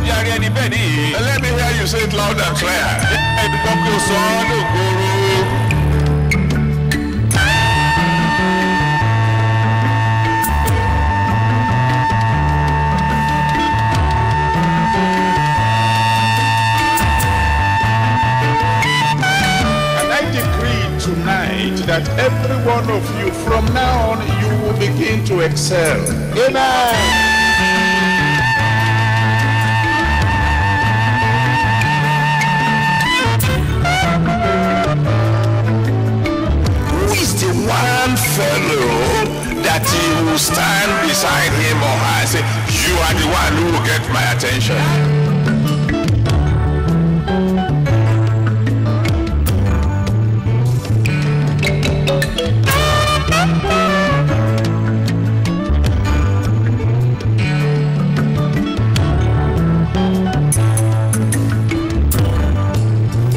Let me hear you say it loud and clear. And I decree tonight that every one of you from now on you will begin to excel. Amen. One fellow that you will stand beside him or her and say, you are the one who will get my attention.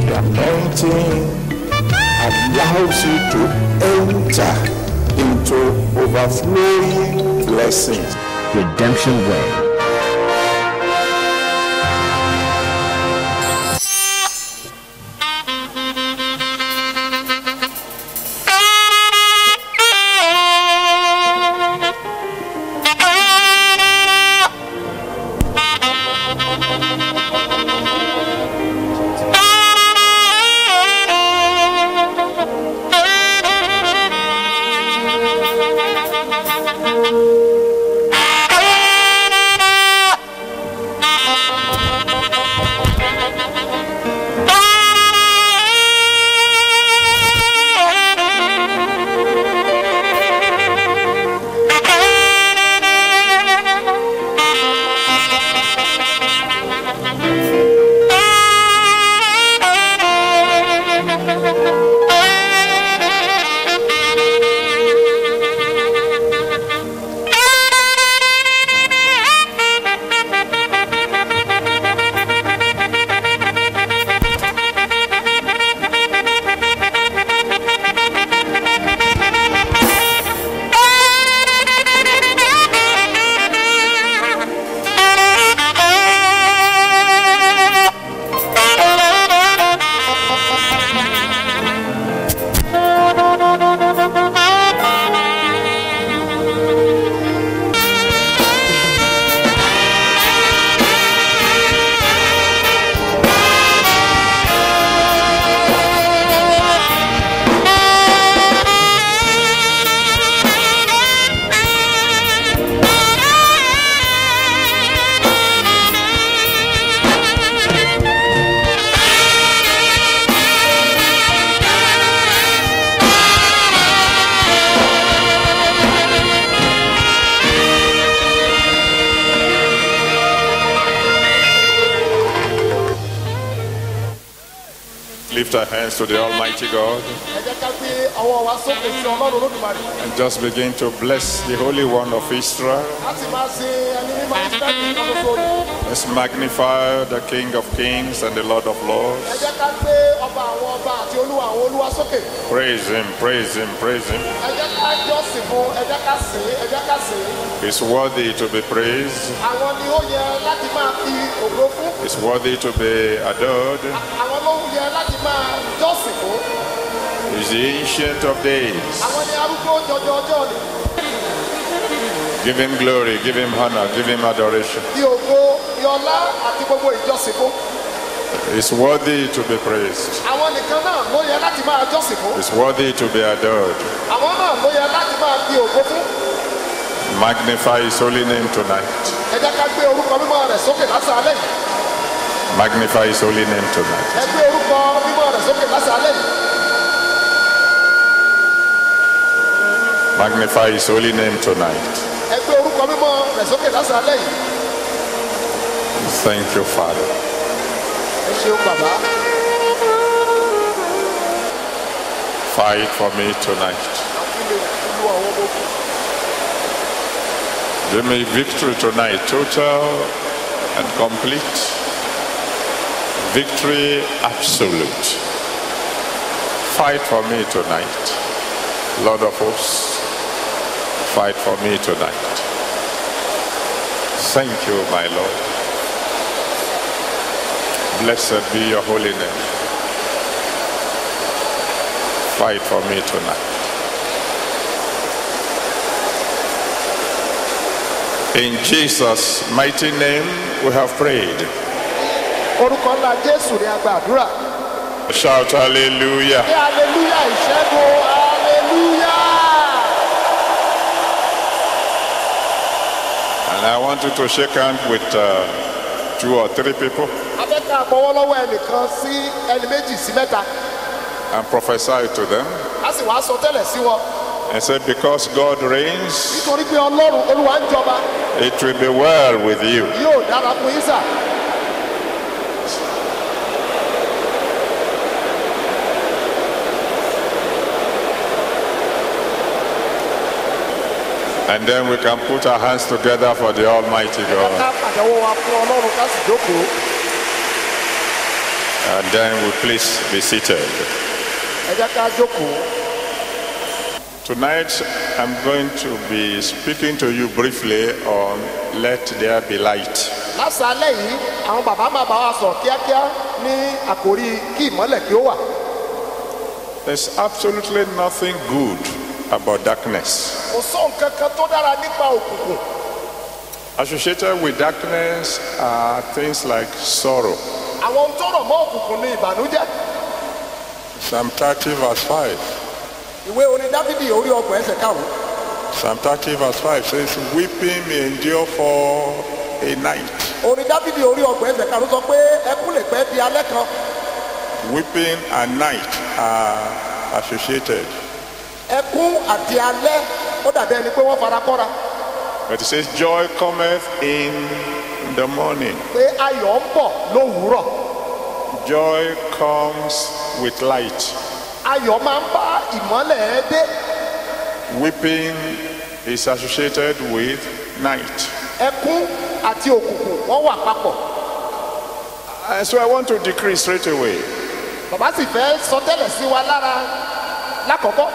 The anointing allows you to enter into overflowing blessings. Redemption Way. Lift our hands to the Almighty God and just begin to bless the Holy One of Israel. Let's magnify the King of Kings and the Lord of Lords. Praise Him, praise Him, praise Him. He's worthy to be praised. He's worthy to be adored. He's the Ancient of Days. Give Him glory, give Him honor, give Him adoration. He's worthy to be praised. He's worthy to be adored. Magnify His holy name tonight. Magnify His holy name tonight. Magnify His holy name tonight. Thank you, Father. Fight for me tonight. Give me victory tonight, total and complete. Victory absolute. Fight for me tonight. Lord of hosts, fight for me tonight. Thank you, my Lord. Blessed be your holy name. Fight for me tonight. In Jesus' mighty name we have prayed. Orúkọ ńlá Jésù ni a gba àdúrà. Shout hallelujah. Hallelujah, ìṣẹ́gun, hallelujah. And I want you to shake hands with 2 or 3 people Abẹ́ka àpọ̀wọ́ lọ́wọ́ ẹnìkan sí ẹni méjì sí mẹ́ta. and prophesy to them A sì wá sọ tẹ́lẹ̀ sí wọn. and say, because God reigns, Nítorí pé Ọlọ́run Olúwa ń jọba, it will be well with you. yóò dára fún yín sà. And then we can put our hands together for the Almighty God. Ká pàtẹ́wọ́ wa fún Ọlọ́run ká sì jókòó. And then we please be seated. Ẹ jẹ́ ká jókòó. Tonight I'm going to be speaking to you briefly on let there be light. Lásàálẹ̀ yìí, àwọn bàbá máa bá wa sọ̀rọ̀ kíákíá ní àkòrí kí ìmọ́lẹ̀ kí ó wà. There's absolutely nothing good about darkness. Kò sọ nǹkan kan tó dára nípa òkùnkùn. Associated with darkness are things like sorrow. Àwọn ohun tó rọ̀ mọ́ òkùnkùn ni ìbànújẹ́. Psalm 30 verse 5. Ìwé orin Dáfídì orí ọgbọ̀n ẹsẹ̀ karùn-ún. Psalm 30 verse 5 says, weeping may endure for a night. Orin Dáfídì orí ọgbọ̀n ẹsẹ̀ karùn-ún sọ pé ẹkún lè pẹ́ di alẹ́ kan. Weeping and night are associated. Ẹkún àti alẹ́ ó dàbí ẹni pé wọ́n fara kọ́ra. But it says, joy cometh in the morning. Pé ayọ̀ ń bọ̀ lówùúrọ̀. Joy comes with light. Ayọ̀ máa ń bá ìmọ́lẹ̀ dé. Weeping is associated with night. Ẹkún àti òkùnkùn wọ́n wà papọ̀. And so I want to decree straight away Bàbá sì fẹ́ sọ tẹ́lẹ̀ sí wa lára lákọ̀ọ́kọ́.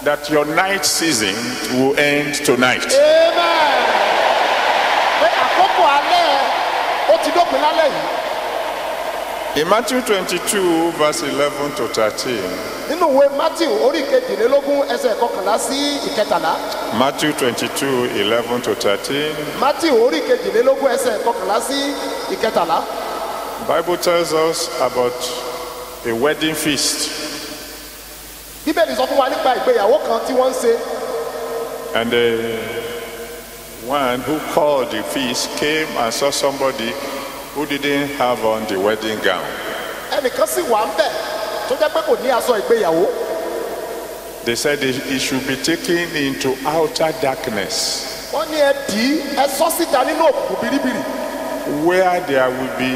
that your night season will end tonight. Amen. Pé àkókò alẹ́ ó ti dópin lálẹ́ yìí. In Matthew 22 verse 11 to 13. Nínú ìwé Matthew orí kejìlélógún ẹsẹ̀ kọkànlá sí ìkẹtàlá. Matthew 22 11 to 13. Matthew orí kejìlélógún ẹsẹ̀ kọkànlá sí ìkẹtàlá. The Bible tells us about a wedding feast. Bíbélì sọ fún wa nípa ìgbéyàwó kan tí wọ́n ń ṣe. And the one who called the feast came and saw somebody who didn't have on the wedding gown. Ẹnìkan sì wà ń bẹ̀ tó jẹ́ pé kò ní aṣọ ìgbéyàwó. They said he should be taken into outer darkness, Wọ́n ní ẹ dì í ẹ sọ síta nínú òkùnkùn biribiri. where there will be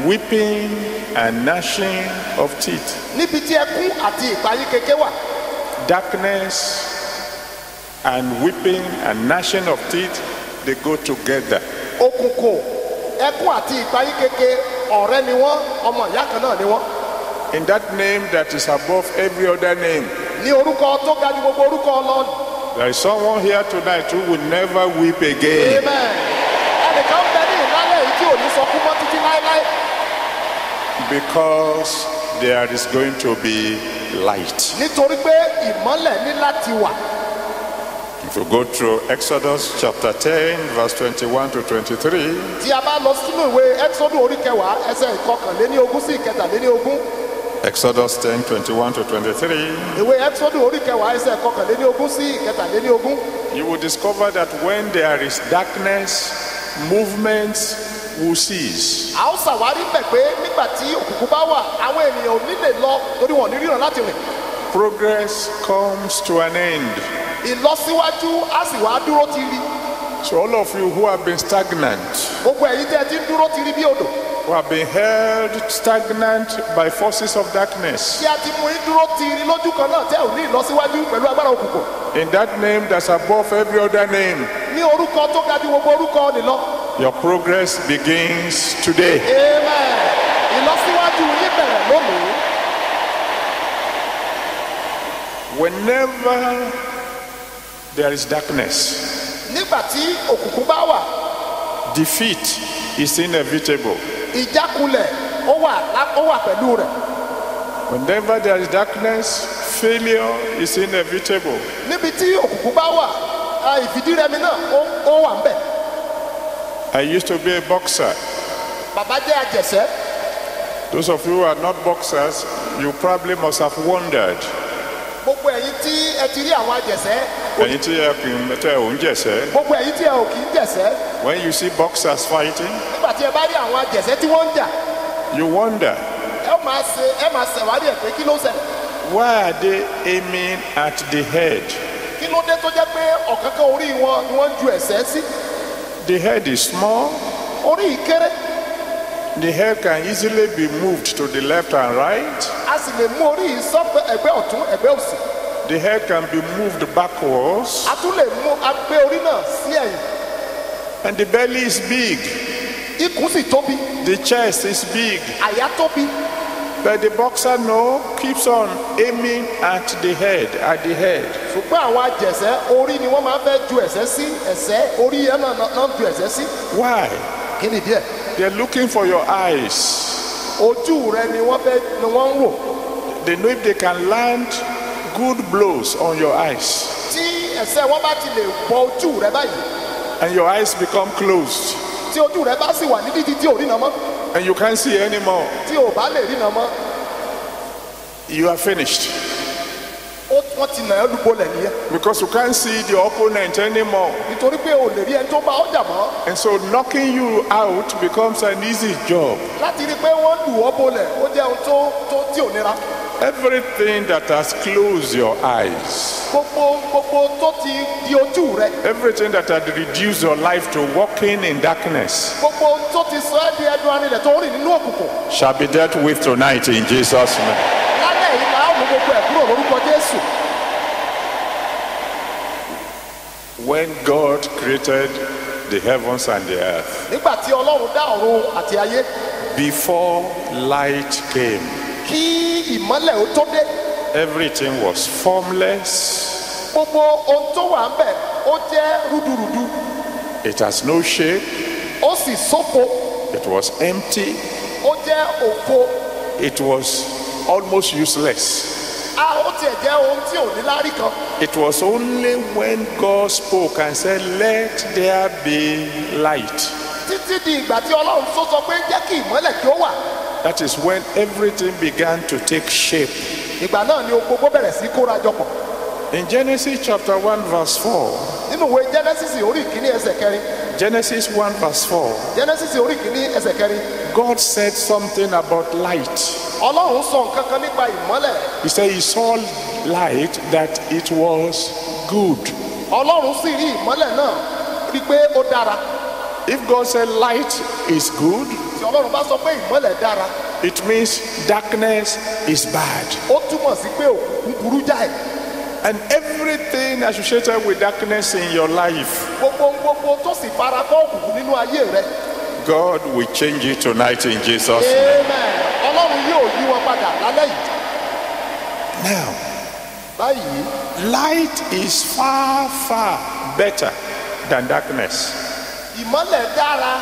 weeping and gnashing of teeth. Níbi tí ẹkún àti ìpayín keke wà. Darkness and weeping and gnashing of teeth, they go together. Òkùnkùn, ẹkún àti ìpayín keke ọ̀rẹ́ ni wọ́n, ọmọ ìyá kan náà ni wọ́n. In that name that is above every other name, Ní orúkọ tó ga ju gbogbo orúkọ lọ. there is someone here tonight who will never weep again. Amen. Ẹnìkan ń bẹ ní ìlálẹ̀ yìí tí ò ní sọkún mọ́ títí láéláé. Because there is going to be light. Nítorí pé ìmọ́lẹ̀ ní láti wà. If you go through Exodus chapter 10 verse 21 to 23, Tí a bá lọ sínú ìwé Ẹ́xọ́dù orí kẹwàá ẹsẹ̀ ìkọkànléníogún sí ìkẹtàléníogún. Exodus 10 21 to 23, Ìwé Ẹ́xọ́dù orí kẹwàá ẹsẹ̀ ìkọkànléníogún sí ìkẹtàléníogún. you will discover that when there is darkness, movements will cease. A ó ṣàwárí bẹ̀ pé nígbà tí òkùnkùn bá wà, àwọn ènìyàn ò ní lè lọ torí wọn ò ní ríran láti rìn. Progress comes to an end. Ìlọsíwájú á sì wá dúró ti rí. So all of you who have been stagnant, Gbogbo ẹ̀yin tẹ́ ẹ ti ń dúró ti rí bí odò. who have been held stagnant by forces of darkness, Tí a ti mú yín dúró ti rí lójú kan náà tẹ́ ò ní ìlọsíwájú pẹ̀lú agbára òkùnkùn. in that name that's above every other name, Ní orúkọ tó ga ju gbogbo orúkọ nìlọ. your progress begins today. Amen. Ìlọsíwájú yín bẹ̀rẹ̀ lónìí. Whenever there is darkness, Nígbà tí òkùnkùn bá wà, defeat is inevitable. ìjákulẹ̀ ó wà pẹ̀lú rẹ̀. Whenever there is darkness, failure is inevitable. Níbi tí òkùnkùn bá wà ìfìdírẹmi náà ó wà ńbẹ̀. I used to be a boxer. Bàbá jẹ́ àjẹsẹ́. Those of you who are not boxers, you probably must have wondered. Gbogbo ẹ̀yin tí ẹ ti rí àwọn àjẹsẹ́. Ẹ̀yin tí ẹ kì í tẹ òun jẹ̀sẹ́. Gbogbo ẹ̀yin tí ẹ ò kì í jẹ̀sẹ́. When you see boxers fighting, Nígbà tí ẹ bá rí àwọn àjẹsẹ́ tí wọ́n ń jà, you wonder, ẹ máa ṣèwádìí ẹ̀ pé kí ló ṣẹlẹ̀. why are they aiming at the head? Kí ló dé tó jẹ́ pé ọ̀kánkán orí wọn ni wọ́n ń ju ẹ̀sẹ́ sí? The head is small. Orí yìí kéré. The head can easily be moved to the left and right. A sì lè mú orí yìí sọ́pẹ́ ẹ̀gbẹ́ ọ̀tún ẹ̀gbẹ́ òsì. The head can be moved backwards. A tún lè mú agbé orí náà sí ẹ̀yìn. And the belly is big. Ikùn sì tóbi. The chest is big. Àyà tóbi. But the boxer keeps on aiming at the head, Ṣùgbọ́n àwọn àjẹsẹ́ orí ni wọ́n máa ń fẹ́ ju ẹ̀sẹ́ sí ẹ̀sẹ́ orí yẹn náà ń ju ẹ̀sẹ́ sí. Why? Kí ni díẹ̀? They're looking for your eyes. Ojú rẹ ni wọ́n ń wò. They know if they can land good blows on your eyes. Tí ẹ̀sẹ́ wọn bá ti lè bọ ojú rẹ báyìí. And your eyes become closed. Tí ojú rẹ bá sì wà ní dídí tí ò rí nà mọ́. And you can't see anymore. Tí ò bá lè rí nà mọ́. You are finished. Wọ́n ti nà ẹ́ lúbolẹ̀ nìyẹn. Because you can't see the opponent anymore. Nítorí pé o lè rí ẹni tó bá ọjà mọ́. And so knocking you out becomes an easy job. Láti rí pé wọ́n lù ọ́ bolẹ̀ ó jẹ́ ohun tí ò nira. Everything that has closed your eyes, Gbogbo tó ti di ojú rẹ. everything that had reduced your life to walking in darkness, Gbogbo tó ti sọ ẹ́ di ẹdun arinlẹ̀ tó ń rìn nínú òkùnkùn. shall be dealt with tonight in Jesus' name. Lálẹ́ yìí máa mú gbogbo ẹ̀ kúrò lórúkọ Jésù. When God created the heavens and the earth, Nígbà tí Ọlọ́run dá ọ̀run àti ayé, before light came, kí ìmọ́lẹ̀ ó tó dé, everything was formless. gbogbo ohun tó wà ńbẹ̀ ó jẹ́ rúdurùdu. It has no shape. Ó sì ṣófo. It was empty. Ó jẹ́ òfo. It was almost useless. Ó tiẹ̀ jẹ́ ohun tí ò ní lárí kan. It was only when God spoke and said, "Let there be light." Títí di ìgbà tí Ọlọ́run tó sọ pé jẹ́ kí ìmọ́lẹ̀ kí ó wà. That is when everything began to take shape. Ìgbà náà ni ohun gbogbo bẹ̀rẹ̀ sí kóra jọpọ̀. In Genesis chapter 1 verse 4, Nínú ìwé Genesis orí ìkíní ẹsẹ̀ kẹrin. Genesis 1 verse 4, Genesis orí ìkíní ẹsẹ̀ kẹrin. God said something about light. Ọlọ́run sọ nǹkan kan nípa ìmọ́lẹ̀. He said he saw light that it was good. Ọlọ́run sì rí ìmọ́lẹ̀ náà rí pé ó dára. If God said light is good, Tí Ọlọ́run bá sọ pé ìmọ́lẹ̀ dára, it means darkness is bad. ó túmọ̀ sí pé òkùnkùn burú jáì. And everything associated with darkness in your life, Gbogbo tó sì fara kọ́ òkùnkùn nínú ayé rẹ. God will change it tonight in Jesus' name. Amen. Ọlọ́run yóò yí wọn padà lálẹ́ yìí. Now, Báyìí, light is far, far better than darkness. ìmọ́lẹ̀ dára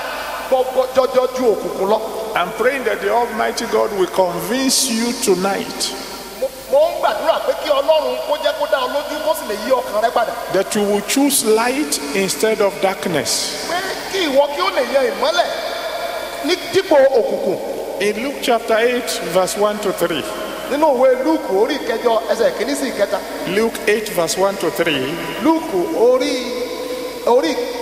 gbogbo jọjọ ju òkùnkùn lọ. I'm praying that the Almighty God will convince you tonight Mo ń gbàdúrà pé kí Ọlọ́run kó jẹ́ kó dá ọ lójú kó sì lè yí ọkàn rẹ padà. that you will choose light instead of darkness. Pé kí ìwọ kí ó lè yan ìmọ́lẹ̀ ní dípò òkùnkùn. In Luke chapter 8, verse 1 to 3. Nínú ìwé Lúùkù orí ìkẹjọ ẹsẹ̀ kìíní sí ìkẹta. Luke 8, verse 1 to 3. Lúùkù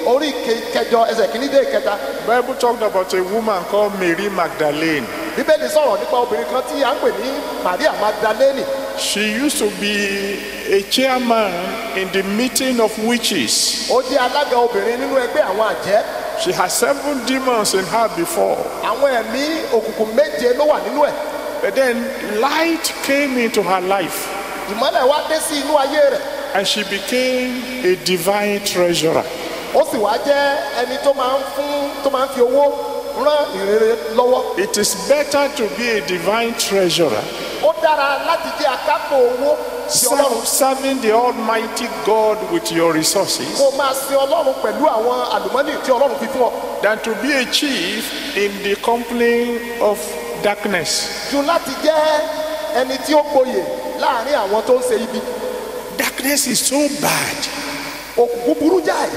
orí ìkẹjọ ẹsẹ̀ kìíní dé ìkẹta. Bible talked about a woman called Mary Magdalene. Bíbélì sọ̀rọ̀ nípa obìnrin kan tí à ń pè ní Maria Magdalene. She used to be a chairman in the meeting of witches. Ó jẹ́ alága obìnrin nínú ẹgbẹ́ àwọn àjẹ́. She had 7 demons in her before. Àwọn ẹ̀mí òkùnkùn méje ló wà nínú ẹ̀. But then light came into her life Ìmọ́lẹ̀ wá dé sí inú ayé rẹ̀. and she became a divine treasurer. Ó sì wá jẹ́ ẹni tó máa ń fi owó rán ìrere lọ́wọ́. It is better to be a divine treasurer, Ó dára láti jẹ́ akápò owó sí Ọlọ́run. serving the Almighty God with your resources, Kó máa sin Ọlọ́run pẹ̀lú àwọn àlùmọ́nì tí Ọlọ́run fi fún ọ. than to be a chief in the company of darkness. ju láti jẹ́ ẹni tí ó gboyè láàrin àwọn tó ń ṣe ibi. Darkness is so bad. Òkùnkùn burú jáì.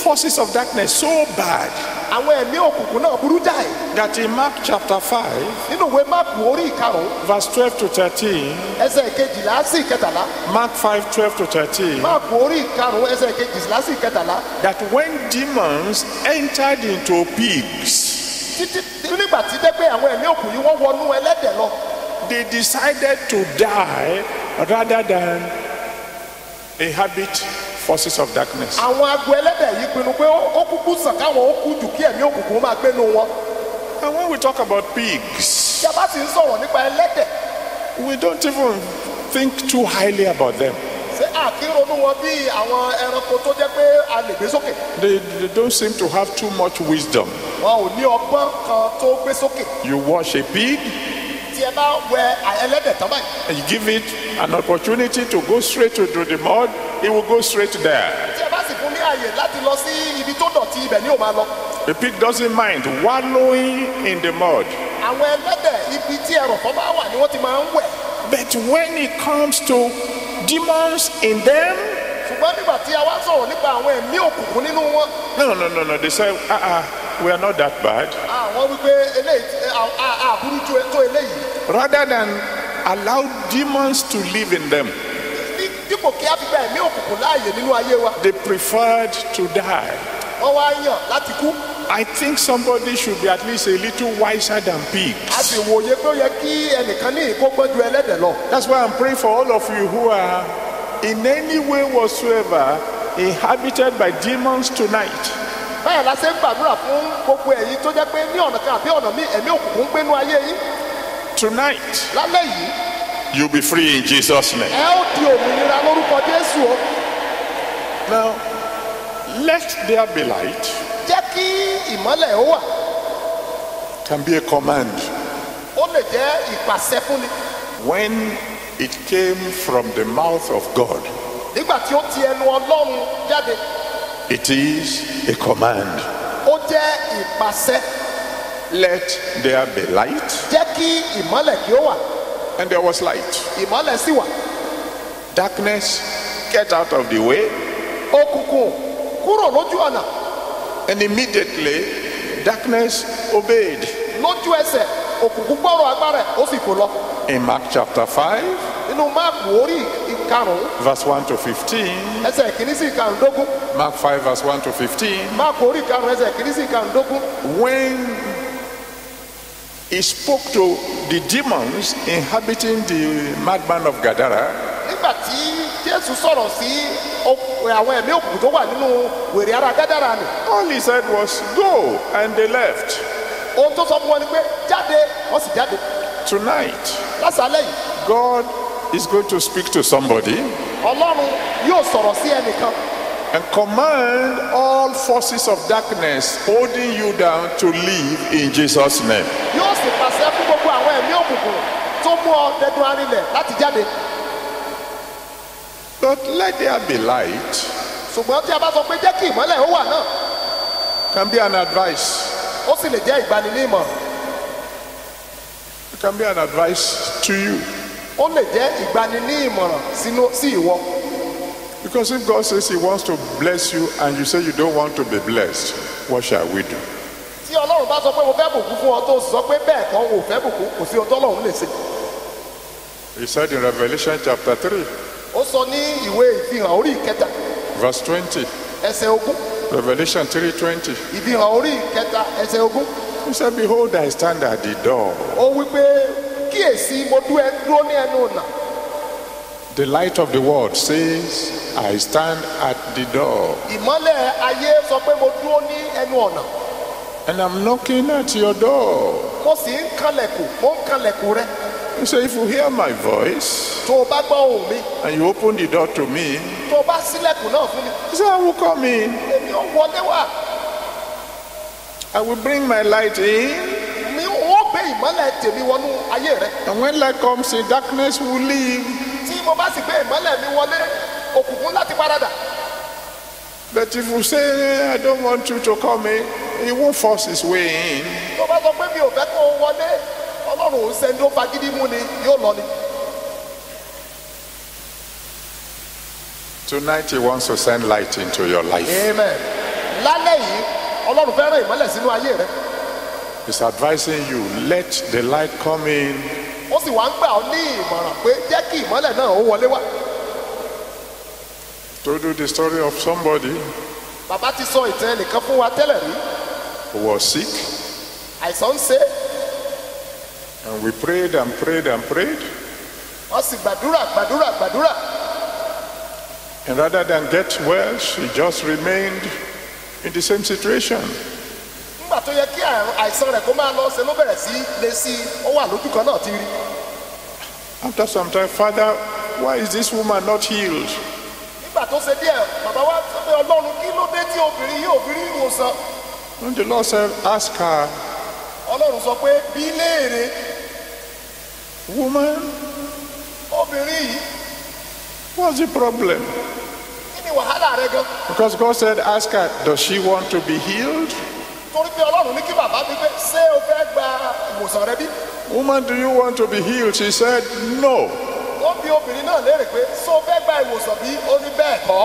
Forces of darkness so bad Àwọn ẹ̀mí òkùnkùn náà burú jáì. that in Mark chapter 5, Nínú ìwé Máàkù orí ìkarùn-ún verse 12 to 13, ẹsẹ̀ kejìlá sí ìkẹtàlá. Mark 5, 12 to 13, Máàkù orí ìkarùn-ún ẹsẹ̀ kejìlá sí ìkẹtàlá. that when demons entered into pigs, Títí nígbà tí dé pé àwọn ẹ̀mí òkùnkùn yìí wọ́n wọnú ẹlẹ́dẹ̀ lọ. they decided to die rather than inhabit forces of darkness. Àwọn agbo ẹlẹ́dẹ̀ yìí pinnu pé ó kúkú sàn káwọn ó kú jù kí ẹ̀mí òkùnkùn máa gbénu wọn. And when we talk about pigs, Tí a bá sì ń sọ̀rọ̀ nípa ẹlẹ́dẹ̀, we don't even think too highly about them. ṣé àkíronú wọn bí àwọn ẹranko tó jẹ́ pé a lè gbé sókè? They don't seem to have too much wisdom. Wọn ò ní ọgbọ́n kan tó gbé sókè. You wash a pig Tí ẹ bá wẹ ẹlẹ́dẹ̀ tán báyìí, and you give it an opportunity to go straight to the mud, it will go straight there. tí ẹ bá sì fún ní àyè láti lọ sí ibi tó dọ̀tí ibẹ̀ ni ó máa lọ. The pig doesn't mind wallowing in the mud. Àwọn ẹlẹ́dẹ̀ ibi tí ẹrọ̀fọ̀ bá wà ni wọ́n ti máa ń wẹ̀. But when it comes to demons in them, Ṣùgbọ́n nígbà tí a wá sọ̀rọ̀ nípa àwọn ẹ̀mí òkùnkùn nínú wọn, no. They say, we are not that bad. àwọn wípé eléyìí àbúrú tó eléyìí. Rather than allow demons to live in them, Dípò kí á fi gba ẹ̀mí òkùnkùn láàyè nínú ayé wa, they preferred to die. wọ́n wá yàn láti kú. I think somebody should be at least a little wiser than A pigs. sì wòye pé ó yẹ kí ẹnìkan ní ìkógbọ́n ju ẹlẹ́dẹ̀ lọ. That's why I'm praying for all of you who are in any way whatsoever inhabited by demons tonight. Báyọ̀ la ṣe ń gbàdúrà fún gbogbo ẹ̀yin tó jẹ́ pé ní ọ̀nà kan àbí ọ̀nà míì ẹ̀mí òkùnkùn ń gbénú ayé yín. Tonight, Lálẹ́ yìí, you'll be free in Jesus' name. ẹ ó di òmìnira lórúkọ Jésù o. Now, let there be light Jẹ́ kí ìmọ́lẹ̀ ó wà. can be a command. Ó lè jẹ́ ìpàṣẹ fúnni. When it came from the mouth of God, Nígbà tí ó ti ẹnu Ọlọ́run jáde, it is a command. ó jẹ́ ìpàṣẹ. Let there be light, Jẹ́ kí ìmọ́lẹ̀ kí ó wà. and there was light. Ìmọ́lẹ̀ sì wà. Darkness, get out of the way, Òkùnkùn kúrò lójú ọ̀nà. and immediately darkness obeyed. Lójú ẹsẹ̀, òkùnkùn gbọ́rọ̀ agbára ẹ̀, ó sì fò lọ. In Mark chapter 5, Nínú Máàkù orí ìkarùn-ún, verse 1 to 15, ẹsẹ̀ ìkíní sí ìkarùndógún. Mark 5, verse 1 to 15, Máàkù orí ìkarùn-ún, ẹsẹ̀ ìkíní sí ìkarùndógún. when he spoke to the demons inhabiting the madman of Gadara, Nígbà tí Jésù sọ̀rọ̀ sí àwọn ẹ̀mí òkùnkùn tó wà nínú wèrè ara Gádárà nì. all he said was, go, and they left. Ohun tó sọ fún wọn ni pé jáde, wọ́n sì jáde. Tonight, Lásàálẹ̀ yìí, God is going to speak to somebody Ọlọ́run yóò sọ̀rọ̀ sí ẹnìkan. and command all forces of darkness holding you down to leave in Jesus' name. Yóò sì pàṣẹ fún gbogbo àwọn ẹ̀mí òkùnkùn tó mú ọ dẹdun arinlẹ̀ láti jáde. But let there be light Ṣùgbọ́n tí a bá sọ pé jẹ́ kí ìmọ́lẹ̀ ó wà náà, can be an advice. ó sì lè jẹ́ ìgbani ní ìmọ̀ràn. It can be an advice to you. Ó lè jẹ́ ìgbani ní ìmọ̀ràn sí ìwọ. Because if God says he wants to bless you and you say you don't want to be blessed, what shall we do? Tí Ọlọ́run bá sọ pé mo fẹ́ bùkún fún ọ tó sọ pé bẹ́ẹ̀ kọ́ o fẹ́ bùkún, kò sí ohun tọ́lọ́run lè ṣe. He said in Revelation chapter 3, Ó sọ ní ìwé ìfihàn orí ìkẹta, verse 20, ẹsẹ̀ ogún. Revelation 3:20, Ìfihàn orí ìkẹta, ẹsẹ̀ ogún. he said, behold, I stand at the door. Ó wí pé kíyèsí mo dúró ní ẹnu ọ̀nà. The light of the world says, I stand at the door Ìmọ́lẹ̀ ayé sọ pé mo dúró ní ẹnu ọ̀nà. and I'm knocking at your door. Mo sì ń kanlẹ̀kùn, mo ń kanlẹ̀kùn rẹ. He said, if you hear my voice Tó o bá gbọ́ ohùn mi, and you open the door to me, tó o bá ṣílẹ̀kùn náà fún mi, he said, I will come in. èmi ò wọlé wá. I will bring my light in. Mi ò gbé ìmọ́lẹ̀ tèmi wọnú ayé rẹ. And when light comes in, darkness will leave. Tí mo bá sì gbé ìmọ́lẹ̀ mi wọlé, òkùnkùn láti paradà. But if you say, I don't want you to come in, he won't force his way in. tó bá sọ pé mi ò fẹ́ kó o wọlé ọlọ́run ò sẹ́ni tó fagídí mú ni yóò lọ ni. Tonight he wants to send light into your life. amen. lálẹ́ yìí ọlọ́run fẹ́ rán ìmọ́lẹ̀ sínú ayé rẹ. He's advising you, let the light come in. ó sì wá ń gbà ọ́ ní ìmọ̀ràn pé jẹ́ kí ìmọ́lẹ̀ náà ó wọlé wá. Told you the story of somebody bàbá ti sọ ìtàn ẹnìkan fún wa tẹ́lẹ̀ rí. who was sick, àìsàn ń ṣe and we prayed and prayed and prayed. wọ́n sì gbàdúrà. And rather than get well, she just remained in the same situation. nígbà tó yẹ kí àìsàn rẹ̀ kó máa lọ ṣe ló bẹ̀rẹ̀ sí lé sí i ó wà lójú kan náà ti rí. After some time, Father, why is this woman not healed? nígbà tó ṣe díẹ̀ bàbá wa sọ pé ọlọ́run kí ló dé tí obìnrin yóò fi rí ìwòsàn. And the Lord said, ask her, ọlọ́run sọ pé bí léèrè woman, obìnrin yìí what's the problem? kí ni wàhálà rẹ gan. Because God said, ask her, does she want to be healed? torí pé ọlọ́run ní kí bàbá bí pé ṣé o fẹ́ gba ìwòsàn rẹ bí. Woman, do you want to be healed? She said, no. ó bi obìnrin náà léèrè pé ṣé o fẹ́ gba ìwòsàn bí ó ní bẹ́ẹ̀ kọ́.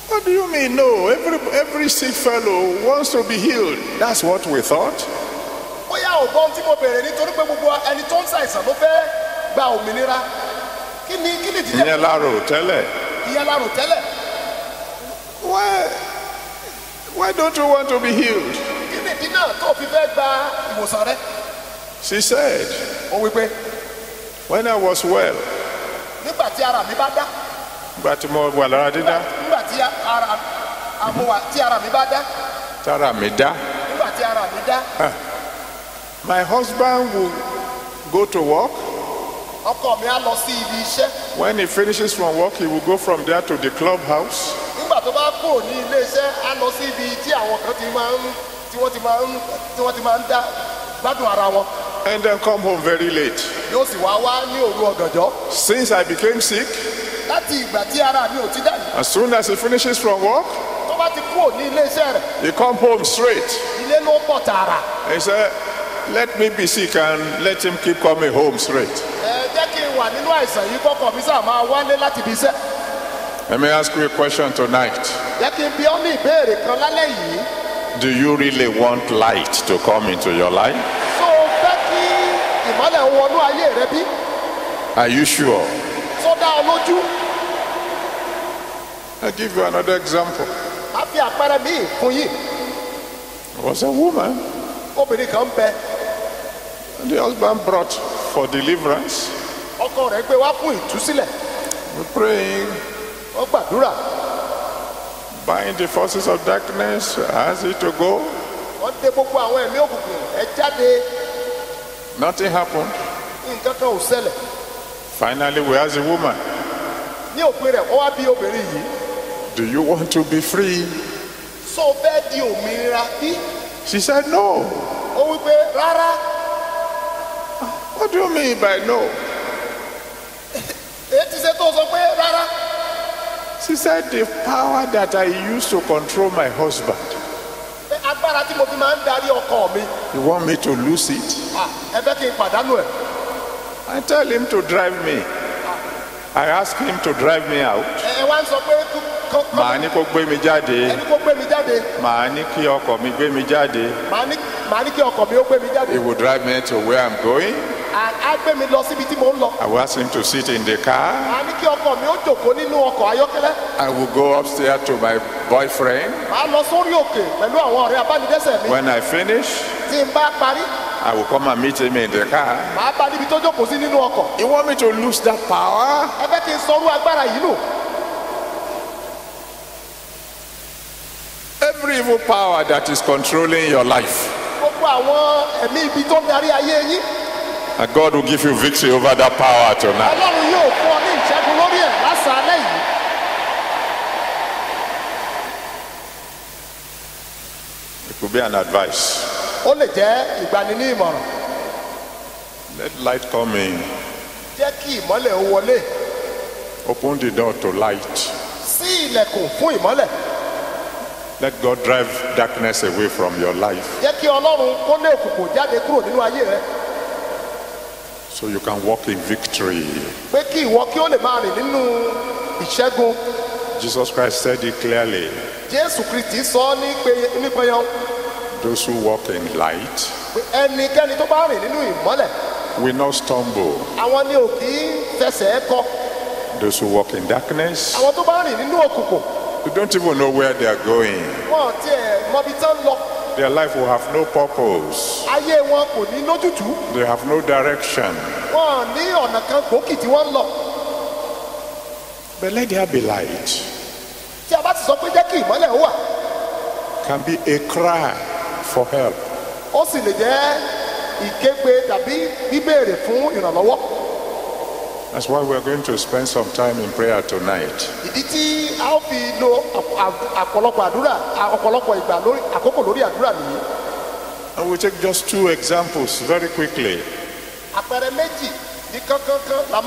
What do you mean, no? Every sick fellow wants to be healed. That's what we thought. bóyá ògbọ́n tí mo bèrè nítorí pé gbogbo ẹni tó ń ṣàìsàn ló fẹ́ gba òmìnira kí ni ìdílé Ìyẹn lárò tẹ́lẹ̀. ìyẹn la rò tẹ́lẹ̀. Why don't you want to be healed? kí ni ìdí náà tó fi fẹ́ gba ìwòsàn rẹ. She said, ó wí pé when I was well, nígbà tí ara mi bá dá nígbà tí mo wà lára dídá, nígbà tí ara mi bá dá tára mi dá. nígbà tí ara mi dá My husband will go to work. ọkọ mi á lọ sí ibi iṣẹ́. When he finishes from work, he will go from there to the clubhouse. nígbà tó bá kúrò ní ilé iṣẹ́ á lọ sí ibi tí àwọn kan tí wọ́n ti máa ń dá gbádùn ara wọn. And then come home very late. yóò sì wá ní òru ọ̀gànjọ́. Since I became sick, láti ìgbà tí ara mi ò ti dá yìí as soon as he finishes from work, tó bá ti kúrò ní ilé iṣẹ́ rẹ̀ he come home straight. ilé ló pọ̀ tààrà. He said, let me be sick and let him keep coming home straight. jẹ́ kí n wà nínú àìsàn yìí kọ́kọ́ mi sáà máa wálé láti ibi iṣẹ́. Let me ask you a question tonight. jẹ́ kí n bi ọ́ ní ìbéèrè kan lálẹ́ yìí. Do you really want light to come into your life? tó o fẹ́ kí ìmọ́lẹ̀ wọnú ayé rẹ bí? Are you sure? tó dá ọ lójú. I'll give you another example. a fi àpẹẹrẹ míì fún yìí. There was a woman, obìnrin kan ń bẹ and the husband brought for deliverance. ọkọ rẹ̀ gbé wá fún ìtúsílẹ̀. We're praying, wọ́n gbàdúrà. bind the forces of darkness, ask it to go. wọ́n dé gbogbo àwọn ẹ̀mí òkùnkùn ẹ jáde. Nothing happened. nǹkan kan ò ṣẹlẹ̀. Finally, we asked the woman, ní òpin rẹ̀ wọ́n wá bí obìnrin yìí. do you want to be free? sọ fẹ́ di òmìnira bí? She said, no. ó wí pé rárá. What do you mean by no? èyí ti ṣe tó sọ pé rárá. She said, the power that I use to control my husband, pé agbára tí mo fi máa ń darí ọkọ mi. you want me to lose it? ẹ fẹ́ kí n pàdánù ẹ̀. I tell him to drive me. I ask him to drive me out. ẹ wá ń sọ pé Màá ní kó gbé mi jáde. ẹni kó gbé mi jáde. Màá ní kí ọkọ mi gbé mi jáde. màá ní kí ọkọ mi ó gbé mi jáde. He will drive me to where I'm going. á gbé mi lọ síbi tí mò ń lọ. I will ask him to sit in the car. màá ní kí ọkọ mi ó jókòó nínú ọkọ̀ ayọ́kẹ́lẹ́. I will go upstairs to my boyfriend. màá lọ sórí òkè pẹ̀lú àwọn ọ̀rẹ́ abánidẹ́sẹ̀ mi. When I finish, tí n bá parí I will come and meet him in the car. màá bá níbi tó jókòó sí nínú ọkọ̀. You want me to lose that power? ẹ fẹ́ kí n sọrú agbára yìí nù. Every evil power that is controlling your life, gbogbo àwọn ẹ̀mí ibi tó ń darí ayé yín. and God will give you victory over that power tonight. ọlọ́run yóò fún ọ ní ìṣẹ́gun lórí ẹ̀ lásàálẹ̀ yìí. It could be an advice. ó lè jẹ́ ìgbani ní ìmọ̀ràn. Let light come in. jẹ́ kí ìmọ́lẹ̀ ó wọlé. Open the door to light. sí ilẹ̀kùn fún ìmọ́lẹ̀. Let God drive darkness away from your life jẹ́ kí ọlọ́run kó lé òkùnkùn jáde kúrò nínú ayé rẹ so you can walk in victory. pé kí ìwọ kí ó lè máa rìn nínú ìṣẹ́gun. Jesus Christ said it clearly. Jésù Kristi sọ nípa yan Those who walk in light pé ẹnikẹ́ni tó bá rìn nínú ìmọ́lẹ̀ will not stumble. àwọn ni ò kì í fẹsẹ̀ kọ. Those who walk in darkness, àwọn tó bá rìn nínú òkùnkùn they don't even know where they are going. wọn tiẹ̀ mọbi tán lọ. Their life will have no purpose. ayé wọn kò ní lójútùú. They have no direction. wọn ní ọ̀nà kan gbòógì tí wọ́n ń lọ. But let there be light. tí a bá ti sọ pé jẹ́ kí ìmọ́lẹ̀ ó wà Can be a cry for help. ó sì lè jẹ́ ìkégbe tàbí bíbèrè fún ìrànlọ́wọ́. That's why we're going to spend some time in prayer tonight. ìdí tí a ó fi lo ọ̀pọ̀lọpọ̀ ìgbà àkókò lórí àdúrà nìyí. And we'll take just 2 examples very quickly. àpẹẹrẹ méjì ní kánkán la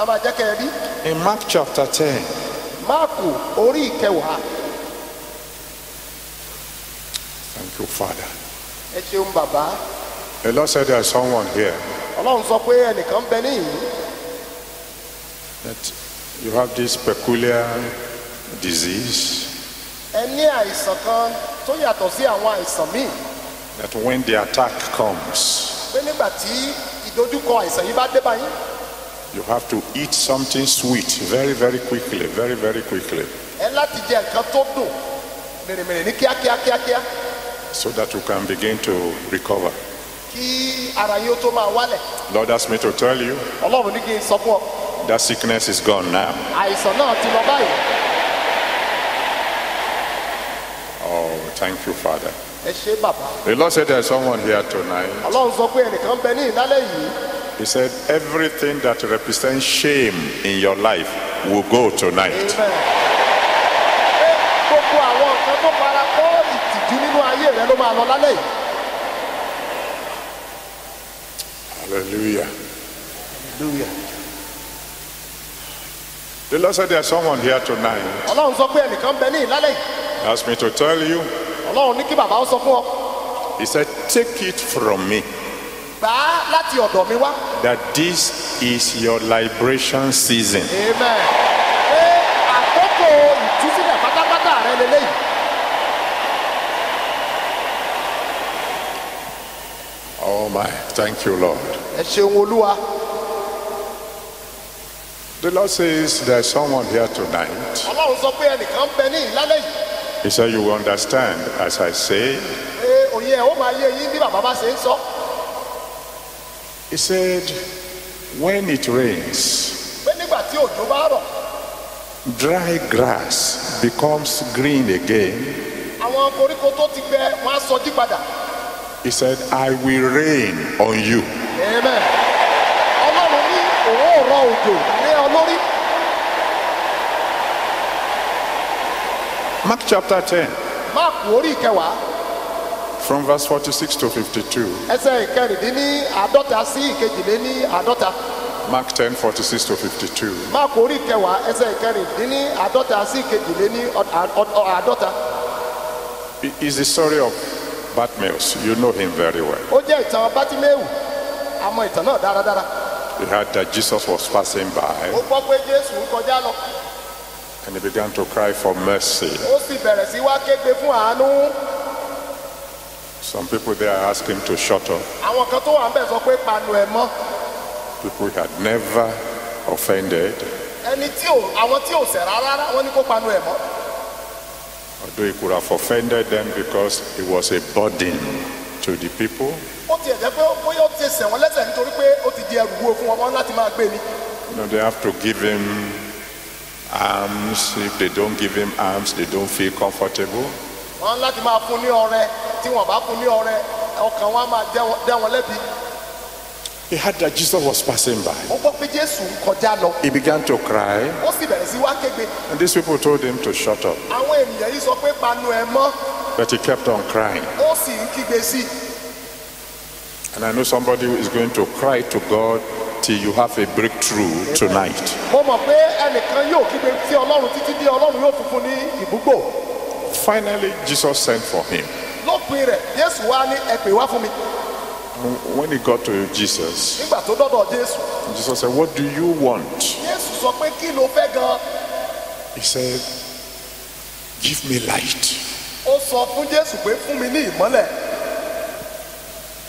máa jẹ́ kẹ́ ẹ rí. In Mark chapter 10, Máàkù orí ìkẹwàá. thank you, Father. ẹ ṣeun bàbá. The Lord said there's someone here ọlọ́run sọ pé ẹnìkan bẹ níyìí that you have this peculiar disease ẹ ní àìsàn kan tó yàtọ̀ sí àwọn àìsàn míì that when the attack comes, pé nígbà tí ìdojúkọ àìsàn yìí bá dé bá yín you have to eat something sweet very, very quickly, very, very quickly, ẹ láti jẹ nǹkan tó dùn mèremère ní kíákíá so that you can begin to recover. kí ara yín ó tó máa wálẹ̀. Lord asked me to tell you ọlọ́run ní kí n sọ fún ọ that sickness is gone now. àìsàn náà ti lọ báyìí. Oh, thank you, Father. ẹ ṣé bàbá. The Lord said there's someone here tonight. ọlọ́run sọ pé ẹnìkan bẹ ní ìlálẹ́ yìí He said everything that represents shame in your life will go tonight. amen. pé gbogbo àwọn nǹkan tó fara kọ́ ìtìjú nínú ayé rẹ ló máa lọ lálẹ́ yìí. Hallelujah. hallelujah. The Lord said there's someone here tonight. ọlọ́run sọ pé ẹnìkan bẹ ní ìlálẹ́ yìí. He asked me to tell you. ọlọ́run ní kí bàbá ó sọ fún ọ. He said, take it from me gbà á láti ọ̀dọ̀ mi wá. that this is your liberation season. amen. pé àkókò ìtúsílẹ̀ pátápátá rẹ lélẹ́yìí. Oh my, thank you, Lord. ẹ ṣeun olúwa. The Lord says there's someone here tonight. ọlọ́run sọ pé ẹnìkan bẹ ní ìlálẹ́ yìí. He said, you will understand as I say. pé òye ẹ̀ ó máa yé yín bí bàbá bá ṣe ń sọ. He said, when it rains, pé nígbà tí òjò bá rọ̀ dry grass becomes green again. àwọn koríko tó ti gbẹ wọn á sọjí padà. He said, I will rain on you. amen. ọlọ́run ní òun ò rọ òjò lé ọ lórí. Mark chapter 10, máàkù orí ìkẹwàá from verse 46 to 52. ẹsẹ̀ ìkẹrìndínláàádọ́ta sí ìkejìléníàádọ́ta. Mark 10, 46 to 52. máàkù orí ìkẹwàá ẹsẹ̀ ìkẹrìndínláàádọ́ta sí ìkejìléníàádọ́ta. It is the story of Bartimaeus. You know him very well. ó jẹ́ ìtàn bátíméwù a mọ ìtàn náà dáradára. He heard that Jesus was passing by ó gbọ́ pé jésù ń kọjá lọ and he began to cry for mercy. ó sì bẹ̀rẹ̀ sí wá kégbe fún àánú. Some people there asked him to shut up. àwọn kan tó wà ń bẹ̀ sọ pé panu ẹ̀ mọ́. People he had never offended, àwọn tí ò ṣẹ̀ rárá wọ́n ní kó panu ẹ̀ mọ́. although he could have offended them because he was a burden to the people. ó tiẹ̀ jẹ́ pé bóyá ó ti ṣẹ̀ wọ́n lẹ́sẹ̀ nítorí pé ó ti di ẹrù wúwo fún wọn láti máa gbé ni. You know, they have to give him alms. If they don't give him alms, they don't feel comfortable. wọ́n láti máa fún ní ọrẹ tí wọ́n bá fún ní ọrẹ ọkàn wọn á máa dẹ́ wọn lẹ́bi. He heard that Jesus was passing by. ó gbọ́ pé jésù ń kọjá lọ He began to cry, ó sì bẹ̀rẹ̀ sí wá kégbe. and these people told him to shut up. àwọn ènìyàn yìí sọ pé panu ẹ̀ mọ́ But he kept on crying. ó sì ń kígbe sí i. And I know somebody who is going to cry to God till you have a breakthrough tonight. mo mọ̀ pé ẹnìkan yóò kígbe sí ọlọ́run títí dé ọlọ́run yóò fún ní ìbúgbò. Finally, Jesus sent for him. lópin rẹ̀ Jésù wá ní ẹ pè wá fún mi. When he got to Jesus, nígbà tó dọ́dọ̀ Jésù, Jesus said, "What do you want?" Jésù sọ pé kí ló fẹ́ gan. He said, "Give me light." ó sọ fún Jésù pé fún mi ní ìmọ́lẹ̀.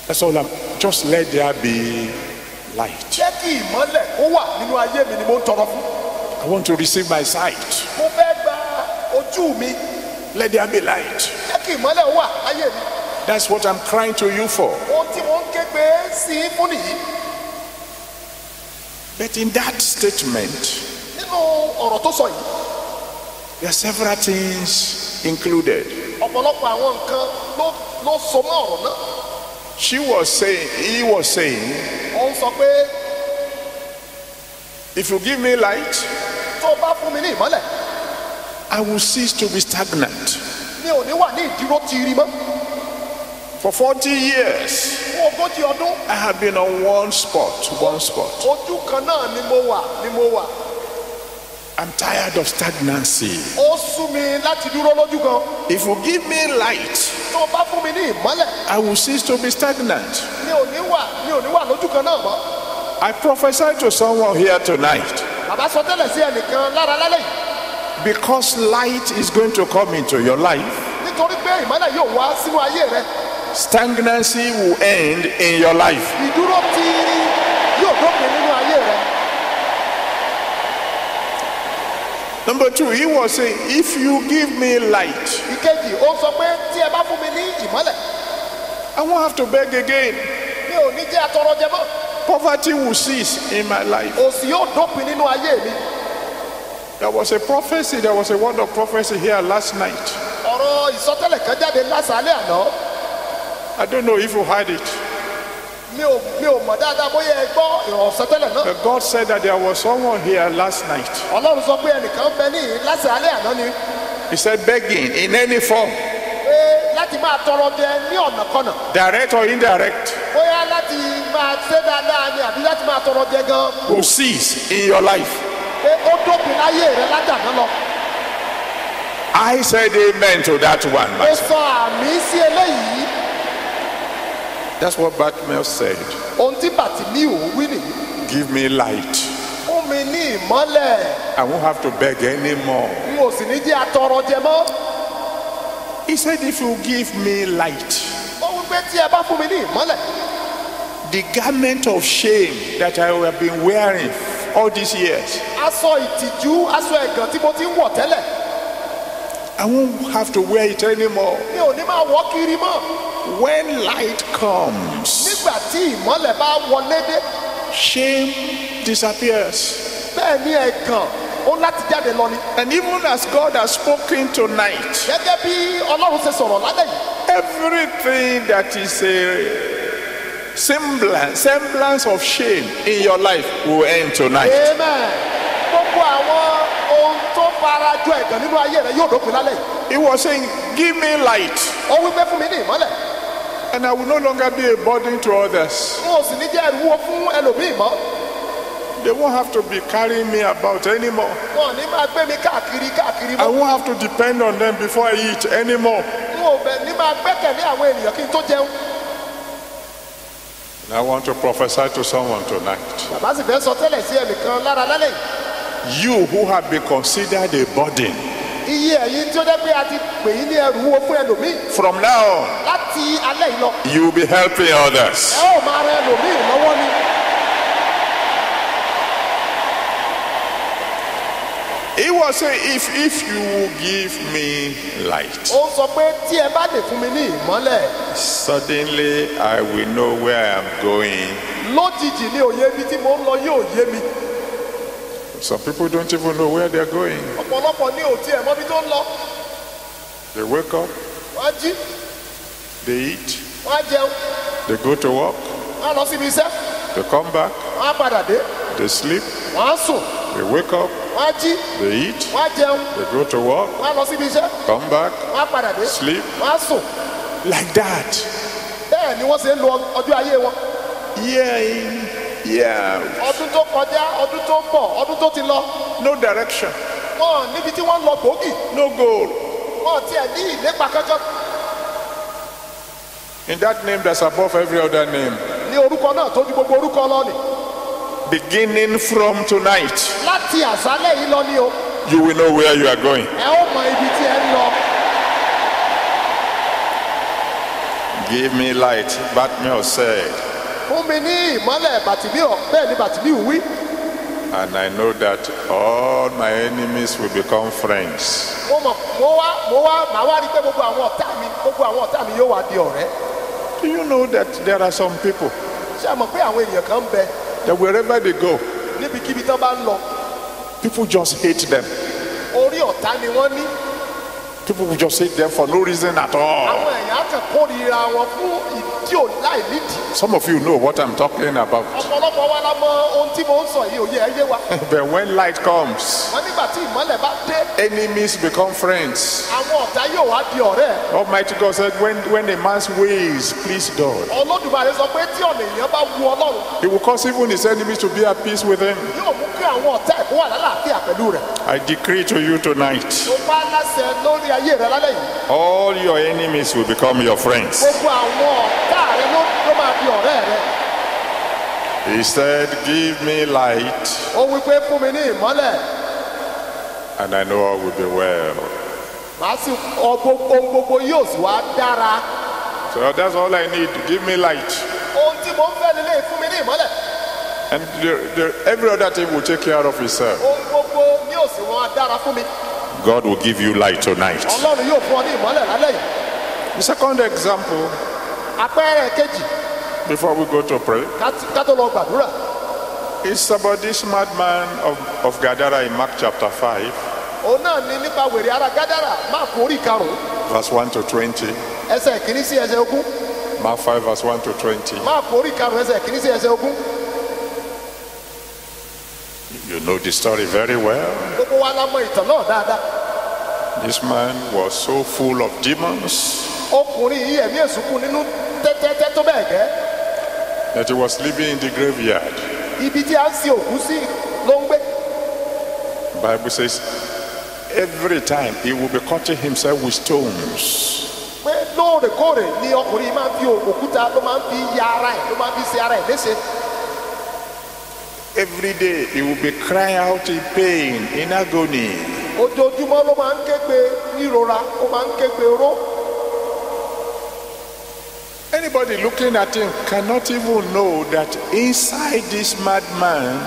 That's all. Just let there be light. jẹ́ kí ìmọ́lẹ̀ kó wà nínú ayé mi ni mo ń tọrọ fún. I want to receive my sight. mo fẹ́ gba ojú mi. Let there be light. jẹ́ kí ìmọ́lẹ̀ wà láyé mi. That's what I'm crying to you for. ohun tí mo ń kégbe sí i fún nìyí. But in that statement, nínú ọ̀rọ̀ tó sọ yìí, there are several things included. ọ̀pọ̀lọpọ̀ àwọn nǹkan ló so mọ́ ọ̀rọ̀ náà. He was saying, ó ń sọ pé if you give me light, tó o bá fún mi ní ìmọ́lẹ̀, I will cease to be stagnant. mi ò ní wà ní ìdúró tiiri mọ́. For 40 years, fún 40 ọdún, I have been on one spot. ojú kan náà ni mo wà. I'm tired of stagnancy. ó sú mi láti dúró lójú kan. If you give me light, tó o bá fún mi ní ìmọ́lẹ̀, I will cease to be stagnant. mi ò ní wà lójú kan náà mọ́. I prophesy to someone here tonight, bàbá sọ tẹ́lẹ̀ sí ẹnìkan lára lálẹ́ yìí. because light is going to come into your life, nítorí pé ìmọ́lẹ̀ yóò wá sínú ayé rẹ. stagnancy will end in your life. ìdúró tiiri yóò dópin nínú ayé rẹ. Number two, he was saying, if you give me light, ìkejì, ó sọ pé tí ẹ bá fún mi ní ìmọ́lẹ̀, I won't have to beg again. mi ò ní jẹ́ atọrọjẹ mọ́. Poverty will cease in my life. òṣì yóò dópin nínú ayé mi. There was a prophecy, there was a word of prophecy here last night. ọ̀rọ̀ ìsọtẹ́lẹ̀ kan jáde lásàálẹ̀ àná. I don't know if you heard it. mi ò mọ̀ dáadáa bóyá ẹ gbọ́ ìsọtẹ́lẹ̀ náà. But God said that there was someone here last night. ọlọ́run sọ pé ẹnìkan bẹ ní lásàálẹ̀ àná ni. He said begging in any form, pé láti máa tọrọ jẹ ní ọ̀nàkọnà. direct or indirect, bóyá láti máa ṣe dáadáa ni àbí láti máa tọrọ jẹ gan. will cease in your life. pé ó dópin láyé rẹ látàná lọ. I said amen to that one. ó sọ àmì sí eléyìí. That's what Bartimaeus said. ohun tí Bàtímíù wí nìyí. Give me light. fún mi ní ìmọ́lẹ̀. I won't have to beg anymore. n ò sì ní jẹ́ atọrọ jẹ mọ́. He said, if you give me light, ó wí pé tí ẹ bá fún mi ní ìmọ́lẹ̀, the garment of shame that I have been wearing all these years, aṣọ ìtìjú, aṣọ ẹ̀gàn tí mo ti ń wọ̀ tẹ́lẹ̀, I won't have to wear it anymore. mi ò ní máa wọ̀ kiri mọ́. When light comes, nígbà tí ìmọ́lẹ̀ bá wọlé dé, shame disappears. bẹ́ẹ̀ ni ẹ̀gàn ó láti jáde lọ ni. And even as God has spoken tonight, gẹ́gẹ́ bí Ọlọ́run ṣe sọ̀rọ̀ lálẹ́ yìí, everything that is a semblance of shame in your life will end tonight. amen. gbogbo àwọn ohun tó fara jọ ẹ̀gàn nínú ayé rẹ yóò dópin lálẹ́ yìí. He was saying, give me light, ó wí pé fún mi ní ìmọ́lẹ̀, and I will no longer be a burden to others. n ò sì ní jẹ́ ìwúwo fún ẹlòmíì mọ́. They won't have to be carrying me about anymore. wọn ò ní máa gbé mi káàkiri I mọ́. won't have to depend on them before I eat anymore. n ò bẹ̀ ní máa gbẹ́kẹ̀lé àwọn ènìyàn kí n tó jẹun. And I want to prophesy to someone tonight. bàbá sì fẹ́ sọ tẹ́lẹ̀ sí ẹnìkan lára lálẹ́ yìí. You who have been considered a burden, iye ẹ̀yin tí ó jẹ́ pé a ti pè yín ní ẹrù wúwo fún ẹlòmíì, from now on, láti alẹ́ yìí lọ, you will be helping others. ẹ ó máa rẹ ẹlòmíì lọ́wọ́ ni. He was saying, if you will give me light, ó sọ pé tí ẹ bá lè fún mi ní ìmọ́lẹ̀, suddenly I will know where I am going. lójijì ní òye ibi tí mo ń lọ yóò yé mi. Some people don't even know where they're going. ọ̀pọ̀lọpọ̀ ní òtí ẹ̀ mọ́bí tó ń lọ. They wake up, wọ́n á jí, they eat, wọ́n á jẹun, they go to work, wọ́n á lọ síbi iṣẹ́, they come back, wọ́n á padà dé, they sleep, wọ́n á sùn, they wake up, wọ́n á jí, they eat, wọ́n á jẹun, they go to work, wọ́n á lọ síbi iṣẹ́, come back, wọ́n á padà dé, sleep, wọ́n á sùn. like that. bẹ́ẹ̀ ni wọ́n ṣe ń lo ọjọ́ ayé wọn. Year in, year out. ọdún tó kọjá, ọdún tó ń bọ̀, ọdún tó ti lọ, No direction, wọn níbi tí wọ́n ń lọ gbòógì, no goal. wọn tiẹ̀ ní ìlépa kankan. In that name that's above every other name. Ní orúkọ náà tó ju gbogbo orúkọ lọ ni. Beginning from tonight, Láti àṣálẹ̀ yìí lọ ni o. you will know where you are going. Ẹ ó mọ ibi tí ẹ ń lọ. Give me light, Bartimaeus said. Fún mi ní ìmọ́lẹ̀ Bàtímíù, bẹ́ẹ̀ ni Bàtímíù wí. And I know that all my enemies will become friends. Màá wá rí pé gbogbo àwọn ọ̀tá mi yóò wá di ọ̀rẹ́. Do you know that there are some people Ṣé ẹ mọ̀ pé àwọn èèyàn kan ń bẹ that wherever they go, níbikíbi tán bá ń lọ, people just hate them. orí ọ̀tá ni wọ́n ní. People will just hate them for no reason at all. Àwọn èèyàn á kàn kórìíra wọn fún ìdí láì nídìí. Some of you know what I'm talking about. Ọ̀pọ̀lọpọ̀ wa la mọ ohun tí mo ń sọ yìí, òye ẹ yé wa. But when light comes, Wọ́n nígbà tí ìmọ́lẹ̀ bá dé, enemies become friends. àwọn ọ̀tá yóò wá di ọ̀rẹ́. Almighty God said, when a man's ways please God, Olódùmarè sọ pé tí ọ̀nà èèyàn bá wu Ọlọ́run, He will cause even his enemies to be at peace with him. yóò mú kí àwọn ọ̀tá ẹ̀ kó wà lálàáfíà pẹ̀lú rẹ̀. I decree to you tonight, Tó bá láṣẹ lórí ayé rẹ lálẹ́ yìí, all your enemies will become your friends. gbogbo àwọn ọ̀tá rẹ ló máa di ọ̀rẹ́ rẹ. He said, give me light, Ó wí pé fún mi ní ìmọ́lẹ̀, and I know all will be well. màá sì ohun gbogbo yóò sì wá dára. So that's all I need. Give me light. Ohun tí mo ń fẹ́ nílé fún mi ní ìmọ́lẹ̀. And every other thing will take care of itself. Ohun gbogbo yóò sì wá dára fún mi. God will give you light tonight. Ọlọ́run yóò fún ọ ní ìmọ́lẹ̀ lálẹ́ yìí. The second example, Àpẹẹrẹ kejì, before we go to pray, ká tó lọ gbàdúrà. is about this madman of Gadara in Mark chapter 5, Òun náà ni nípa wèrè ara Gádárà, Máàkù orí karùn-ún, verse 1 to 20. ẹsẹ̀ kìíní sí ẹsẹ̀ ogún. Mark 5, verse 1 to 20. Máàkù orí karùn-ún, ẹsẹ̀ kìíní sí ẹsẹ̀ ogún. You know the story very well. Gbogbo wa la mọ ìtàn náà dáadáa. This man was so full of demons Ọkùnrin yìí ẹ̀mí èṣù kù nínú tẹ́tẹ́tẹ́ tó bẹ́ẹ̀ gẹ́. that he was living in the graveyard. Ibi tí a ń sin òkú sí ló ń gbé. The Bible says every time he will be cutting himself with stones. Pé lóòrèkóòrè ni ọkùnrin máa ń fi òkúta ló máa ń fi ya ara ẹ̀ ló máa ń fi ṣe ara ẹ̀ léṣe. Every day he will be crying out in pain, in agony. Ojoojúmọ́ ló máa ń kégbe nírora, ó máa ń kégbe oró. Anybody looking at him cannot even know that inside this madman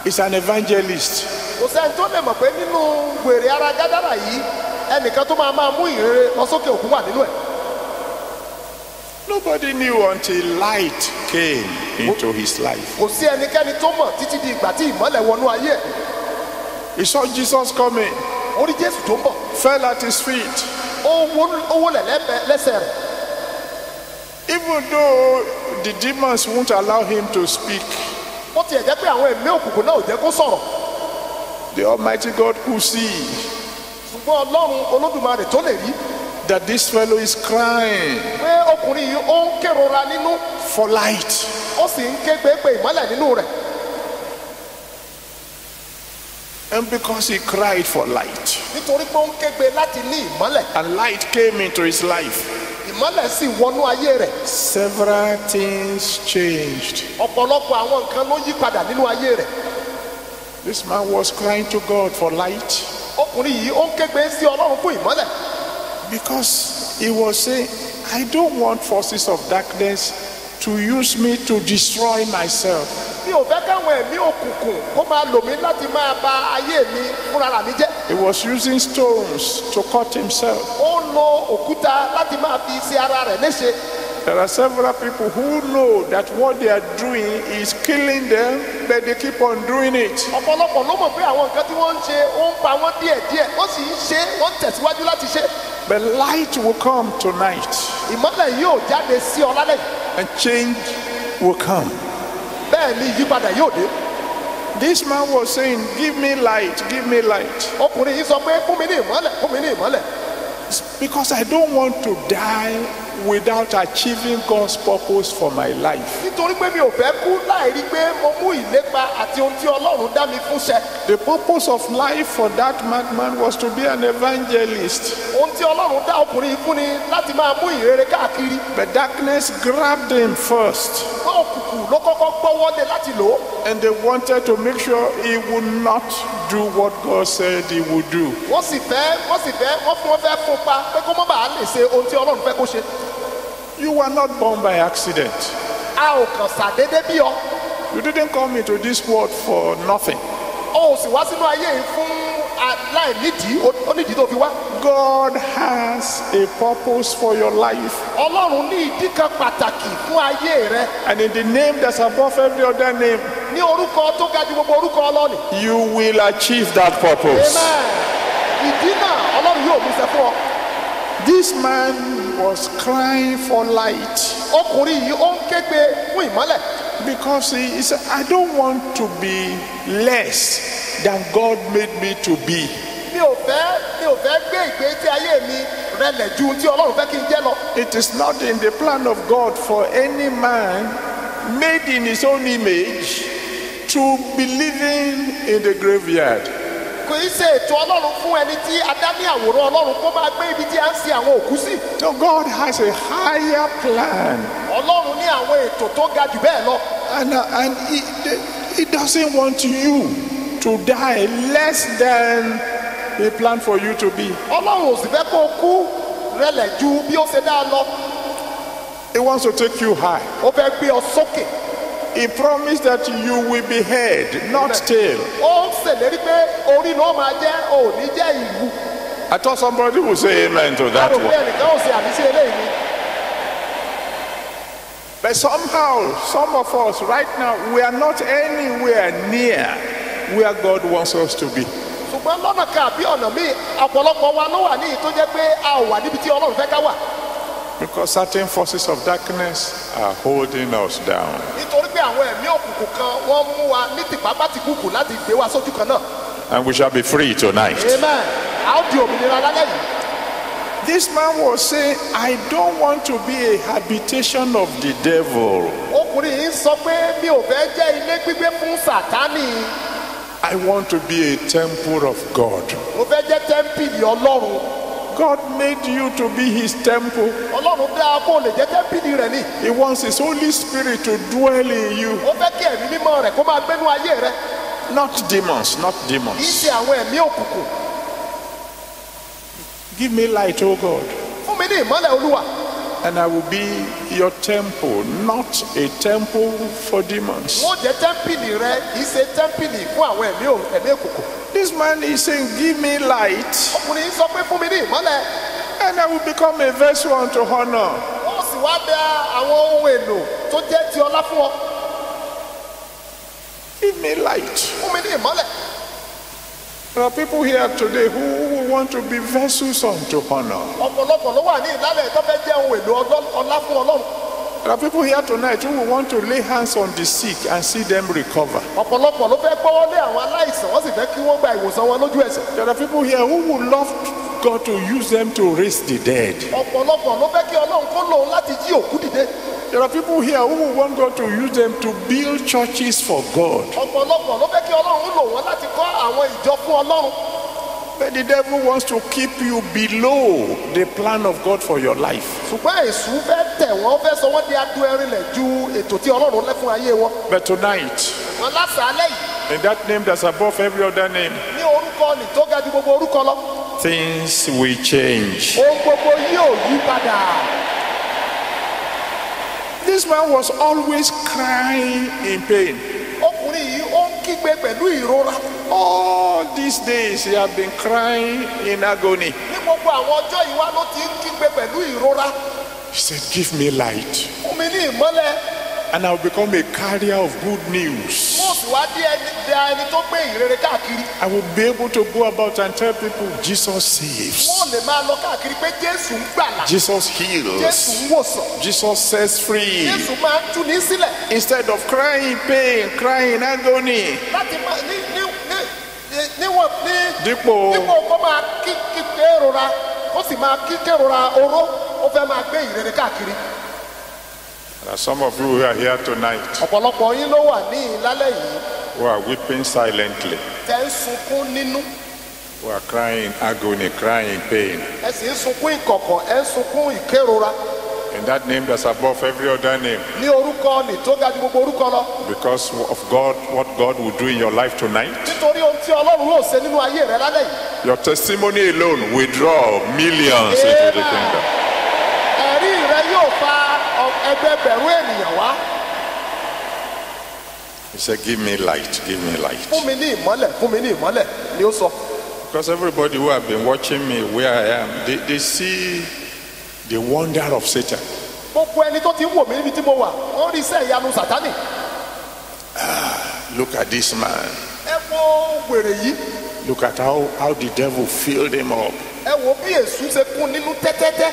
is an evangelist. Kò sẹ́ni tó lè mọ̀ pé nínú wèrè ara Gádárà yìí ẹnìkan tó máa mú ìrere lọ sókè òkú wà nínú ẹ̀. Nobody knew until light came into his life. Kò sí ẹnikẹ́ni tó mọ̀ títí di ìgbà tí ìmọ́lẹ̀ wọnú ayé ẹ̀. He saw Jesus coming, Ó rí Jésù tó ń bọ̀. fell at his feet. Ó wólẹ̀ lẹ́sẹ̀ rẹ̀. Even though the demons won't allow him to speak, Ó tiẹ̀ jẹ́ pé àwọn ẹ̀mí òkùnkùn náà ò jẹ́ kó sọ̀rọ̀. the Almighty God could see Ṣùgbọ́n Ọlọ́run Olódùmarè tó lè rí that this fellow is crying pé ọkùnrin yìí ó ń kérora nínú, for light. ó sì ń kégbe pé ìmọ́lẹ̀ nínú rẹ̀. And because he cried for light, Nítorí pé ó ń kégbe láti ní ìmọ́lẹ̀, and light came into his life, ìmọ́lẹ̀ sì wọnú ayé rẹ̀. several things changed. Ọ̀pọ̀lọpọ̀ àwọn nǹkan ló yí padà nínú ayé rẹ̀. This man was crying to God for light Ọkùnrin yìí ó ń kégbe sí Ọlọ́run fún ìmọ́lẹ̀. because he was saying, I don't want forces of darkness to use me to destroy myself. Mi ò fẹ́ káwọn ẹ̀mí òkùnkùn kó máa lò mí láti máa ba ayé mi fúnra mi jẹ́. He was using stones to cut himself. Ó ń lo òkúta láti máa fi ṣe ara rẹ̀ léṣe. There are several people who know that what they are doing is killing them, but they keep on doing it. Ọ̀pọ̀lọpọ̀ ló mọ̀ pé àwọn nǹkan tí wọ́n ń ṣe ó ń pa wọ́n díẹ̀díẹ̀, wọ́n sì ń ṣe, wọ́n ń tẹ̀síwájú láti ṣe. But light will come tonight, Ìmọ́lẹ̀ yóò jáde sí ọ lálẹ́ yìí. and change will come. Bẹ́ẹ̀ ni ìyípadà yóò dé. This man was saying, give me light, give me light. Ọkùnrin yìí sọ pé fún mi ní ìmọ́lẹ̀, fún mi ní ìmọ́lẹ̀. Because I don't want to die without achieving God's purpose for my life. nítorí pé mi ò fẹ́ kú láì rí pé mo mú ìlépa àti ohun tí ọlọ́run dá mi fún ṣẹ. The purpose of life for that madman was to be an evangelist. ohun tí ọlọ́run dá ọkùnrin yìí fún ni láti máa mú ìrere káàkiri. But darkness grabbed him first, wọ́n òkùnkùn ló kọ́kọ́ gbọ́wọ́lé láti lò ó. and they wanted to make sure he would not do what God said he would do. wọ́n fẹ́ fún pa pé kó má bàa lè ṣe ohun tí ọlọ́run fẹ́ kó ṣe. You were not born by accident. a ò kàn ṣàdédé bí ọ. You didn't come into this world for nothing. o ò sì wá sínú ayé yìí fún láì nídìí ó nídìí tó fi wá. God has a purpose for your life. ọlọ́run ní ìdí kan pàtàkì fún ayé rẹ. And in the name that's above every other name, ní orúkọ tó ga ju gbogbo orúkọ ọlọ́ni. you will achieve that purpose. amen. ìdí náà ọlọ́run yóò mú ṣẹ fún ọ. This man was crying for light ọkùnrin yìí ó ń kégbe fún ìmọ́lẹ̀. because he said, I don't want to be less than God made me to be. mi ò fẹ́ gbé ìgbé tí ayé mi rẹlẹ̀ ju tí ọlọ́run fẹ́ kí n jẹ́ lọ. It is not in the plan of God for any man made in his own image to be living in the graveyard. kò í ṣe ètò ọlọ́run fún ẹni tí a dá ní àwòrán ọlọ́run kó máa gbé ibi tí a ń sin àwọn òkú sí. So God has a higher plan, ọlọ́run ní àwọn ètò tó ga jù bẹ́ẹ̀ lọ. and he doesn't want you to die less than he planned for you to be. ọlọ́run ò sì fẹ́ kó o kú rẹlẹ̀ ju bí ó ṣe dá lọ. He wants to take you high. ó fẹ́ gbé ọ sókè. He promised that you will be head, not tail. ó ń ṣèlérí pé orí ló máa jẹ́ òní jẹ́ ìlú. I thought somebody would say amen to that àrò pé one. ẹnìkan ò ṣe àmísí eléyìí ni. But somehow, some of us right now, we are not anywhere near where God wants us to be. ṣùgbọ́n lọ́nà kan àbí ọ̀nà míì ọ̀pọ̀lọpọ̀ wa ló wà níyì tó jẹ́ pé a ò wà níbi tí ọlọ́run fẹ́ ká wà. Because certain forces of darkness are holding us down. nítorí pé àwọn ẹ̀mí òkùnkùn kan wọ́n mú wa ní tìpápátìkùkù láti gbé wa sójú kan náà. And we shall be free tonight. amen. a ó di òmìnira lálẹ́ yìí. This man was saying, I don't want to be a habitation of the devil. ọkùnrin yìí sọ pé mi ò fẹ́ jẹ́ ilé gbígbé fún sàtánì. I want to be a temple of God. mo fẹ́ jẹ́ tẹ́ḿpìlì ọlọ́run. God made you to be his temple. ọlọ́run dá kó lè jẹ́ tẹ́ḿpìlì rẹ̀ ní. He wants his Holy Spirit to dwell in you. ó fẹ́ kí ẹ̀mí mímọ́ rẹ̀ kó máa gbénú ayé rẹ̀. Not demons, not kì í demons. ṣe àwọn ẹ̀mí òkùnkùn. Give me light, oh God, fún mi ní ìmọ́lẹ̀ olúwa. and I will be your temple, not a temple for demons. wọ́n jẹ́ tẹ́ḿpìlì rẹ̀ kì í ṣe tẹ́ḿpìlì fún àwọn ẹ̀mí òkùnkùn. This man is saying, give me light, ọkùnrin yìí sọ pé fún mi ní ìmọ́lẹ̀. and I will become a vessel unto honor. wọ́n sì wá bẹ àwọn ohun èlò tó jẹ́ ti ọlá fún ọ. Give me light. fún mi ní ìmọ́lẹ̀. There are people here today who want to be vessels unto honor. ọ̀pọ̀lọpọ̀ ló wà ní ìlànà tó fẹ́ jẹ́ ohun èlò ọlá fún ọlọ́run. There are people here tonight who want to lay hands on the sick and see them recover. ọ̀pọ̀lọpọ̀ ló fẹ́ gbọ́wọ́ lé àwọn aláìsàn wọ́n sì fẹ́ kí wọ́n gba ìwòsàn wọn lójú ẹsẹ̀. There are people here who would love God to use them to raise the dead. ọ̀pọ̀lọpọ̀ ló fẹ́ kí ọlọ́run kó lòun láti jí òkú dìde. There are people here who would want God to use them to build churches for God. ọ̀pọ̀lọpọ̀ ló fẹ́ kí ọlọ́run lò wọ́n láti kọ́ àwọn ìjọ fún ọlọ́run. But the devil wants to keep you below the plan of God for your life. ṣùgbọ́n èṣù fẹ́ tẹ̀ wọ́n fẹ́ sọ wọ́n di adu ẹrinlẹ̀ ju ètò tí ọlọ́run lẹ́ fún ayé wọn. But tonight, wọn lásàálẹ̀ yìí in that name that's above every other name, ní orúkọ nì tó ga ju gbogbo orúkọ lọ. things will change. ohun gbogbo yóò yí padà. This man was always crying in pain. ọkùnrin yìí ó ń kígbe pẹ̀lú ìrora. All these days he had been crying in agony. ní gbogbo àwọn ọjọ́ yìí wá ló ti ń kígbe pẹ̀lú ìrora. He said, give me light, fún mi ní ìmọ́lẹ̀. and I'll become a carrier of good news. mo sì wá dé ẹni tó gbé ìrere káàkiri. I will be able to go about and tell people, Jesus saves, wọ́n lè máa lọ káàkiri pé jésù ń gbàlà. Jesus jésù heals, ń wòsàn. Jesus sets free. jésù máa ń tú ní sílẹ̀. Instead of crying pain, crying agony, láti máa níwọ̀n dípò kó máa kí kérora ó sì máa kí kérora oró ó fẹ́ máa gbé ìrere káàkiri. There are some of you who are here tonight ọ̀pọ̀lọpọ̀ yín ló wà ní ìlálẹ́ yìí who are weeping silently, tẹ́ ń sunkún nínú, who are crying in agony, crying in pain. ẹ sì ń sunkún ìkọ̀kọ̀, ẹ ń sunkún ìkérora In that name that's above every other name. ní orúkọ nì tó ga ju gbogbo orúkọ lọ. Because of God, what God will do in your life tonight. nítorí ohun tí Ọlọ́run yóò ṣe nínú ayé rẹ lálẹ́ yìí. Your testimony alone will draw millions into the kingdom. ẹ̀rí rẹ yóò fa ẹgbẹgbẹ̀rún ènìyàn wá. He said, give me light, give me light. fún mi ní ìmọ́lẹ̀, fún mi ní ìmọ́lẹ̀ ni ó sọ. Because everybody who have been watching me where I am, they see the wonder of Satan. gbogbo ẹni tó ti ń wò mí níbi tí mo wà wọ́n rí iṣẹ́ ìyanu Sátánì. Look at this man. ẹ wo wèrè yìí, Look at how the devil filled him up. ẹ wo bí èṣù ṣe kún nínú tẹ́tẹ́tẹ́,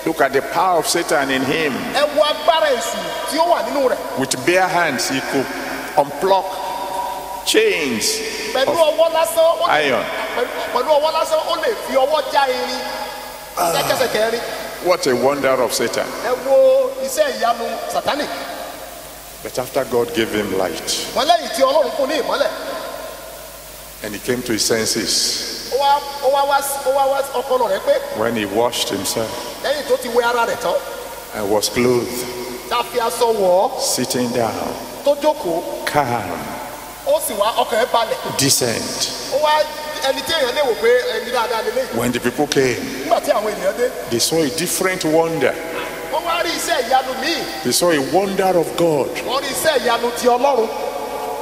Look at the power of Satan in him. ẹ wo agbára èṣù tí ó wà nínú rẹ̀. With bare hands, he could unpluck chains pẹ̀lú of ọwọ́ lásán ó lè iron. pẹ̀lú ọwọ́ lásán ó lè fi ọwọ́ já irin ṣẹ́kẹ́ṣẹkẹ̀ irin. What a wonder of Satan. ẹ wo iṣẹ́ ìyanu Sátánì. But after God gave him light wọ́n lẹ́yìn tí Ọlọ́run fún ní ìmọ́lẹ̀, and he came to his senses, ó wá wá ọpọlọ rẹ̀ pé when he washed himself lẹ́yìn tó ti wẹ ara rẹ̀ tán and was clothed, tá a fi aṣọ wọ̀ ọ́ sitting down, tó jókòó, calm, ó sì wá ọkàn ẹ̀ balẹ̀. decent. ó wá ẹni tí èèyàn lè wò pé ẹni dáadáa lè léyìí. When the people came, nígbà tí àwọn ènìyàn dé, they saw a different wonder. wọ́n wá rí iṣẹ́ ìyanu míì, They saw a wonder of God. wọ́n rí iṣẹ́ ìyanu ti Ọlọ́run.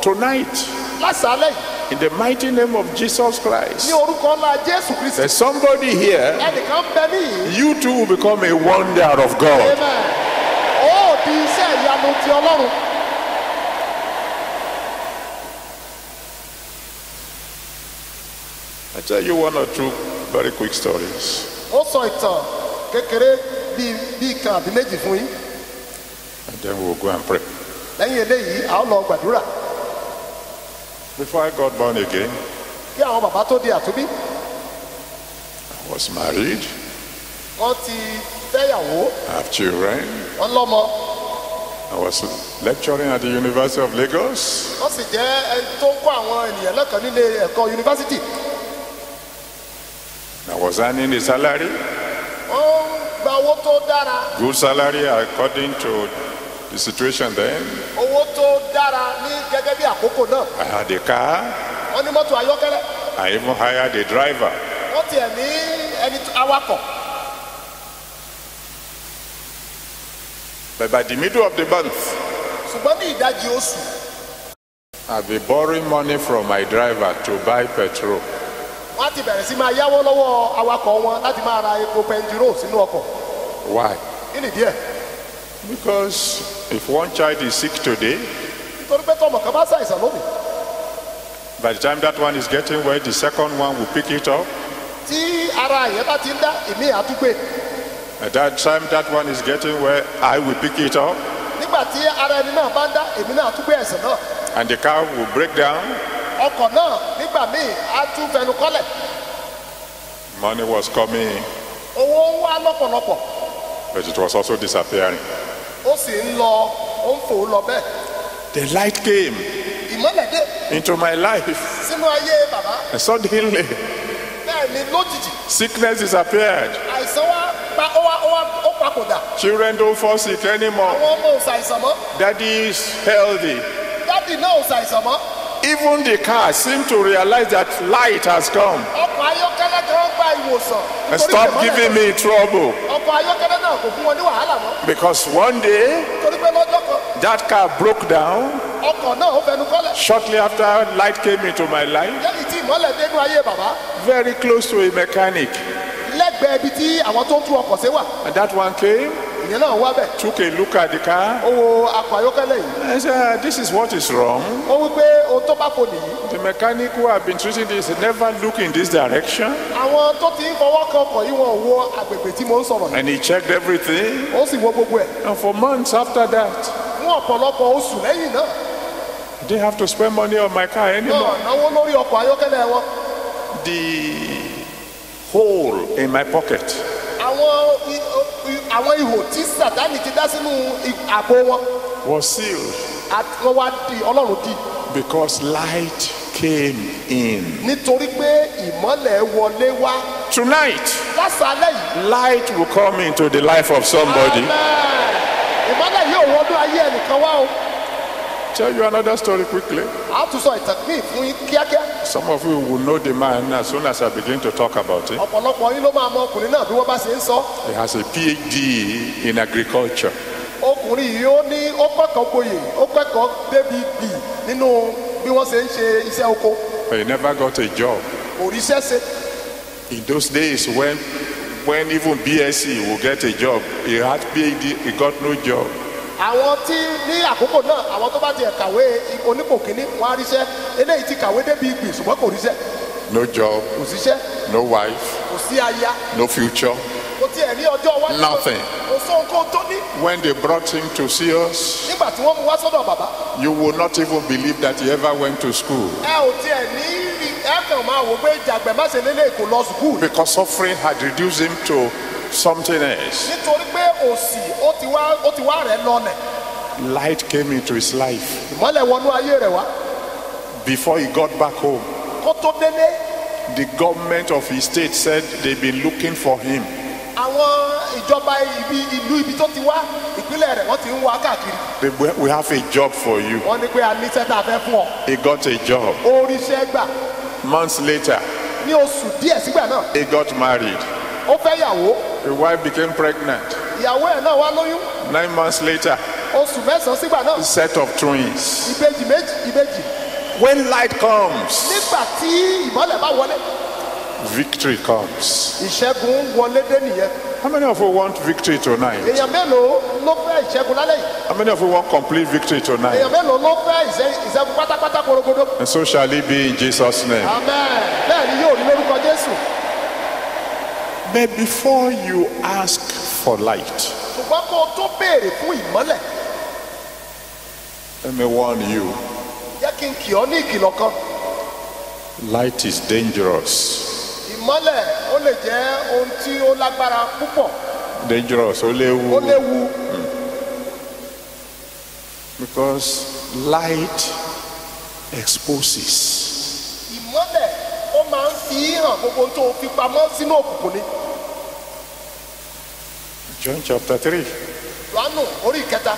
Tonight, lásàálẹ̀ yìí in the mighty name of Jesus ní Christ, orúkọ ńlá Jésù Kristi, there's somebody here, ẹnìkan bẹ níyìí. you too will become a wonder of God. Amen. ó di iṣẹ́ ìyanu ti Ọlọ́run. I tell you one or two very quick stories. ó sọ ìtàn kékeré bíi kan àbí méjì fún yín. And then we'll go and pray. lẹ́yìn eléyìí a ó lọ gbàdúrà. Before I got born again, kí àwọn bàbá tó di àtúbí, I was married, wọ́n ti fẹ́yàwó, I have children. wọ́n lọ́mọ, I was lecturing at the University of Lagos. wọ́n sì jẹ́ ẹni tó ń kọ́ àwọn ènìyàn lẹ́kọ̀ọ́ nílé ẹ̀kọ́ yunifásitì. I was earning a salary, wọ́n ń gba owó tó dára, good salary according to the situation then. owó tó dára ní gẹ́gẹ́ bí àkókò náà. I had a car. wọ́n ní mọ́tò ayọ́kẹ́lẹ́, I even hired a driver. wọ́n tiẹ̀ ní ẹni awakọ̀. But by the middle of the month, ṣùgbọ́n ní ìdajì oṣù, I've been borrowing money from my driver to buy petrol. wọ́n á ti bẹ̀rẹ̀ sí máa yáwó lọ́wọ́ awakọ̀ wọn láti máa ra epo pẹntiró sínú ọkọ̀. Why? kí nìdí ẹ̀? Because if one child is sick today, nítorí pé tọmọ kan bá ṣàìsàn lónìí, by the time that one is getting well, the second one will pick it up. tí ara ìyẹn bá ti ń dá, ìmí àtúgbè. At that time that one is getting well, I will pick it up. nígbà tí ara ẹni náà bá ń dá, èmi náà àtúgbè ẹ̀sìn náà. And the car will break down. ọkọ̀ náà nígbà míì á tún fẹnu kọ́lẹ̀. Money was coming in, owó ń wá lọ́pọ̀lọpọ̀, but it was also disappearing. ó sì ń lọ, ó ń fò lọ bẹ́ẹ̀. The light came ìmọ́lẹ̀ dé into my life, sínú ayé bàbá. and suddenly bẹ́ẹ̀ ni lójijì sickness disappeared. àìsàn ó papòdà. Children don't fall sick anymore. àwọn ọmọ ò ṣàìsàn mọ́, Daddy is healthy. dádì náà ò ṣàìsàn mọ́. Even the car seemed to realize that light has come ọkọ̀ ayọ́kẹ́lẹ́ kan gba ìwòsàn. and nítorí stop ìmọ́lẹ̀ giving náà. me trouble. ọkọ̀ ayọ́kẹ́lẹ́ náà kò fún wọn ní wàhálà mọ́. Because one day torí pé lọ́jọ́ kan that car broke down. ọkọ̀ náà ó fẹnu kọ́lẹ̀. Shortly after light came into my life, lẹ́yìn tí ìmọ́lẹ̀ dénú ayé bàbá, very close to a mechanic. lẹ́gbẹ̀ẹ́ ibi tí àwọn tó ń tú ọkọ̀ ṣe wà, And that one came, ìyẹn náà wá bẹ̀. took a look at the car. ó wo ọkọ̀ ayọ́kẹ́lẹ́ yìí, I said, this is what is wrong. ó wí pé ohun tó bá fò nìyí. The mechanic who have been treating this never look in this direction. àwọn tó ti ń fọwọ́ kan ọkọ̀ yìí wọn ò wo agbègbè tí mo ń sọ̀rọ̀ yìí. And he checked everything. ó sì wo gbogbo ẹ̀. And for months after that, fún ọ̀pọ̀lọpọ̀ oṣù lẹ́yìn náà, I didn't have to spend money on my car anymore. náà náwó lórí ọkọ̀ ayọ́kẹ́lẹ́ wọn. The hole in my pocket àwọn àwọn ihò tí Sátánì ti dá sínú àpò wọn. was sealed. Wọ́n wá di Ọlọ́run di. Because light came in. Nítorí pé ìmọ́lẹ̀ wọlé wá. Tonight, Lásàálẹ̀ yìí. light will come into the life of somebody. Amen. Ìmọ́lẹ̀ yóò wọnú ayé ẹnìkan wá o. Tell you another story quickly. A tún sọ ìtàn míì fún yín kíákíá. Some of you will know the man as soon as I begin to talk about it. Ọ̀pọ̀lọpọ̀ yín ló máa mọ ọkùnrin náà bí wọ́n bá ṣe ń sọ. He has a PhD in agriculture. Ọkùnrin yìí ó ní ó kẹ́kọ̀ọ́ gboyè, ó kẹ́kọ̀ọ́ débi bì nínú bí wọ́n ṣe ń ṣe iṣẹ́ oko. But he never got a job. Kò ríṣẹ́ ṣe. In those days when even BSc will get a job, he had PhD, he got no job. Àwọn tí ní àkókò náà àwọn tó bá tiẹ̀ kàwé onípò kínní wọ́n á ríṣẹ́. Eléyìí ti kàwé débi ìgbì ṣùgbọ́n kò ríṣẹ́. No job, Kò síṣẹ́. no wife, Kò sí aya. no future. Kò tiẹ̀ ní ọjọ́ iwájú. Nothing. Kò sóhun kó tó ní. When they brought him to see us, Nígbà tí wọ́n mú wá sọ́dọ̀ bàbá. you will not even believe that he ever went to school. Ẹ ò tiẹ̀ ní rí ẹ kàn máa wò pé ìjàgbẹ́ má ṣe lélẹ̀ kò lọ sùkúù. Because suffering had reduced him to something else. Nítorí pé òṣì ó ti wá rẹ̀ lọlẹ̀. Light came into his life. Ìmọ́lẹ̀ wọnú ayé rẹ̀ wá. Before he got back home, Kó tó délé. the government of his state said they've been looking for him. Àwọn ìjọba ìlú ibi tó ti wá ìpínlẹ̀ rẹ̀ wọ́n ti ń wá káàkiri. We have a job for you. Wọ́n ní pé a ní sẹ́tà fẹ́ fún ọ. He got a job. Ó ríṣẹ́ gbà. Months later, Ní oṣù díẹ̀ sígbà náà. he got married. Ó fẹ́ yàwó. The wife became pregnant. Ìyàwó ẹ̀ náà wá lóyún. 9 months later, Oṣù mẹ́sàn-án sígbà náà. a set of twins. Ìbejì. When light comes, Nígbà tí ìmọ́lẹ̀ bá wọlé. victory comes. Ìṣẹ́gun wọlé dé nìyẹn. How many of you want victory tonight? Èèyàn mélòó ló fẹ́ ìṣẹ́gun lálẹ́ yìí? How many of you want complete victory tonight? Èèyàn mélòó ló fẹ́ ìṣẹ́gun pátápátá korogodo? And so shall it be in Jesus' name. Amen. Bẹ́ẹ̀ ni yóò rí lórúkọ Jésù. But before you ask for light, Ṣùgbọ́n kó o tó béèrè fún ìmọ́lẹ̀, let me warn you, jẹ́ kí n kì ọ́ ní ìkìlọ̀ kan. light is dangerous. Ìmọ́lẹ̀ ó lè jẹ́ ohun tí ó lágbára púpọ̀. Dangerous, ó Ó léwu. léwu. Because light exposes. Ìmọ́lẹ̀ ó máa ń fi hàn gbogbo ohun tó fi pamọ́ sínú òkùnkùn ni. John chapter 3, Jòhánù orí ìkẹta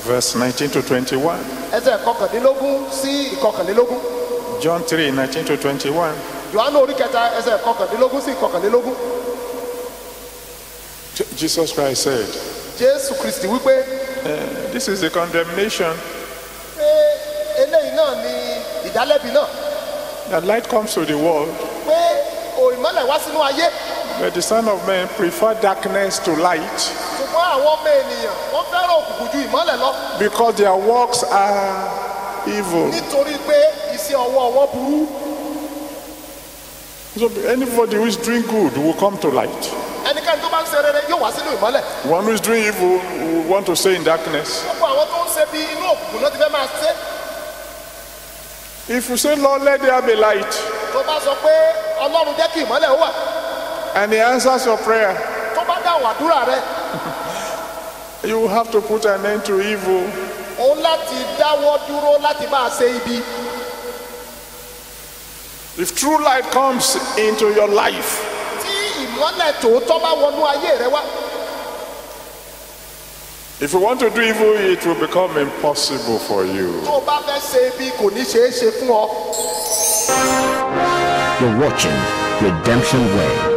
verse 19 to 21. ẹsẹ̀ kọkànlélógún sí ìkọkànlélógún. John 3, 19 to 21. Jòhánù orí ìkẹta ẹsẹ̀ kọkànlélógún sí ìkọkànlélógún. Jesus Christ said, Jésù Kristì wípé this is the condemnation, pé eléyìí náà ni ìdálẹ́bi náà. that light comes to the world, Pé ìmọ́lẹ̀ wá sínú ayé. but the Son of Man prefer darkness to light, Ṣùgbọ́n àwọn ọmọ ènìyàn wọ́n fẹ́ràn òkùnkùn ju ìmọ́lẹ̀ lọ. because their works are evil. Nítorí pé iṣẹ́ ọwọ́ wọn burú. So anybody who is doing good will come to light. Ẹnikẹ́ni tó bá ń ṣe rere yóò wá sínú ìmọ́lẹ̀. One who is doing evil will want to stay in darkness. Gbogbo àwọn tó ń ṣe bí inú òkùnkùn náà ti fẹ́ máa ṣe. If you say, Lord, let there be light, Tó bá sọ pé Ọlọ́run jẹ́ kí ìmọ́lẹ̀ ó wà. and he answers your prayer, Tó bá dáhùn àdúrà rẹ, you will have to put an end to evil. òun láti dáwọ́ dúró láti máa ṣe ibi. If true light comes into your life, Tí ìmọ́lẹ̀ tòótọ́ bá wọnú ayé rẹ wá. if you want to do evil, it will become impossible for you. Tó bá fẹ́ ṣe ibi kò ní ṣeé ṣe fún ọ. You're watching Redemption Way.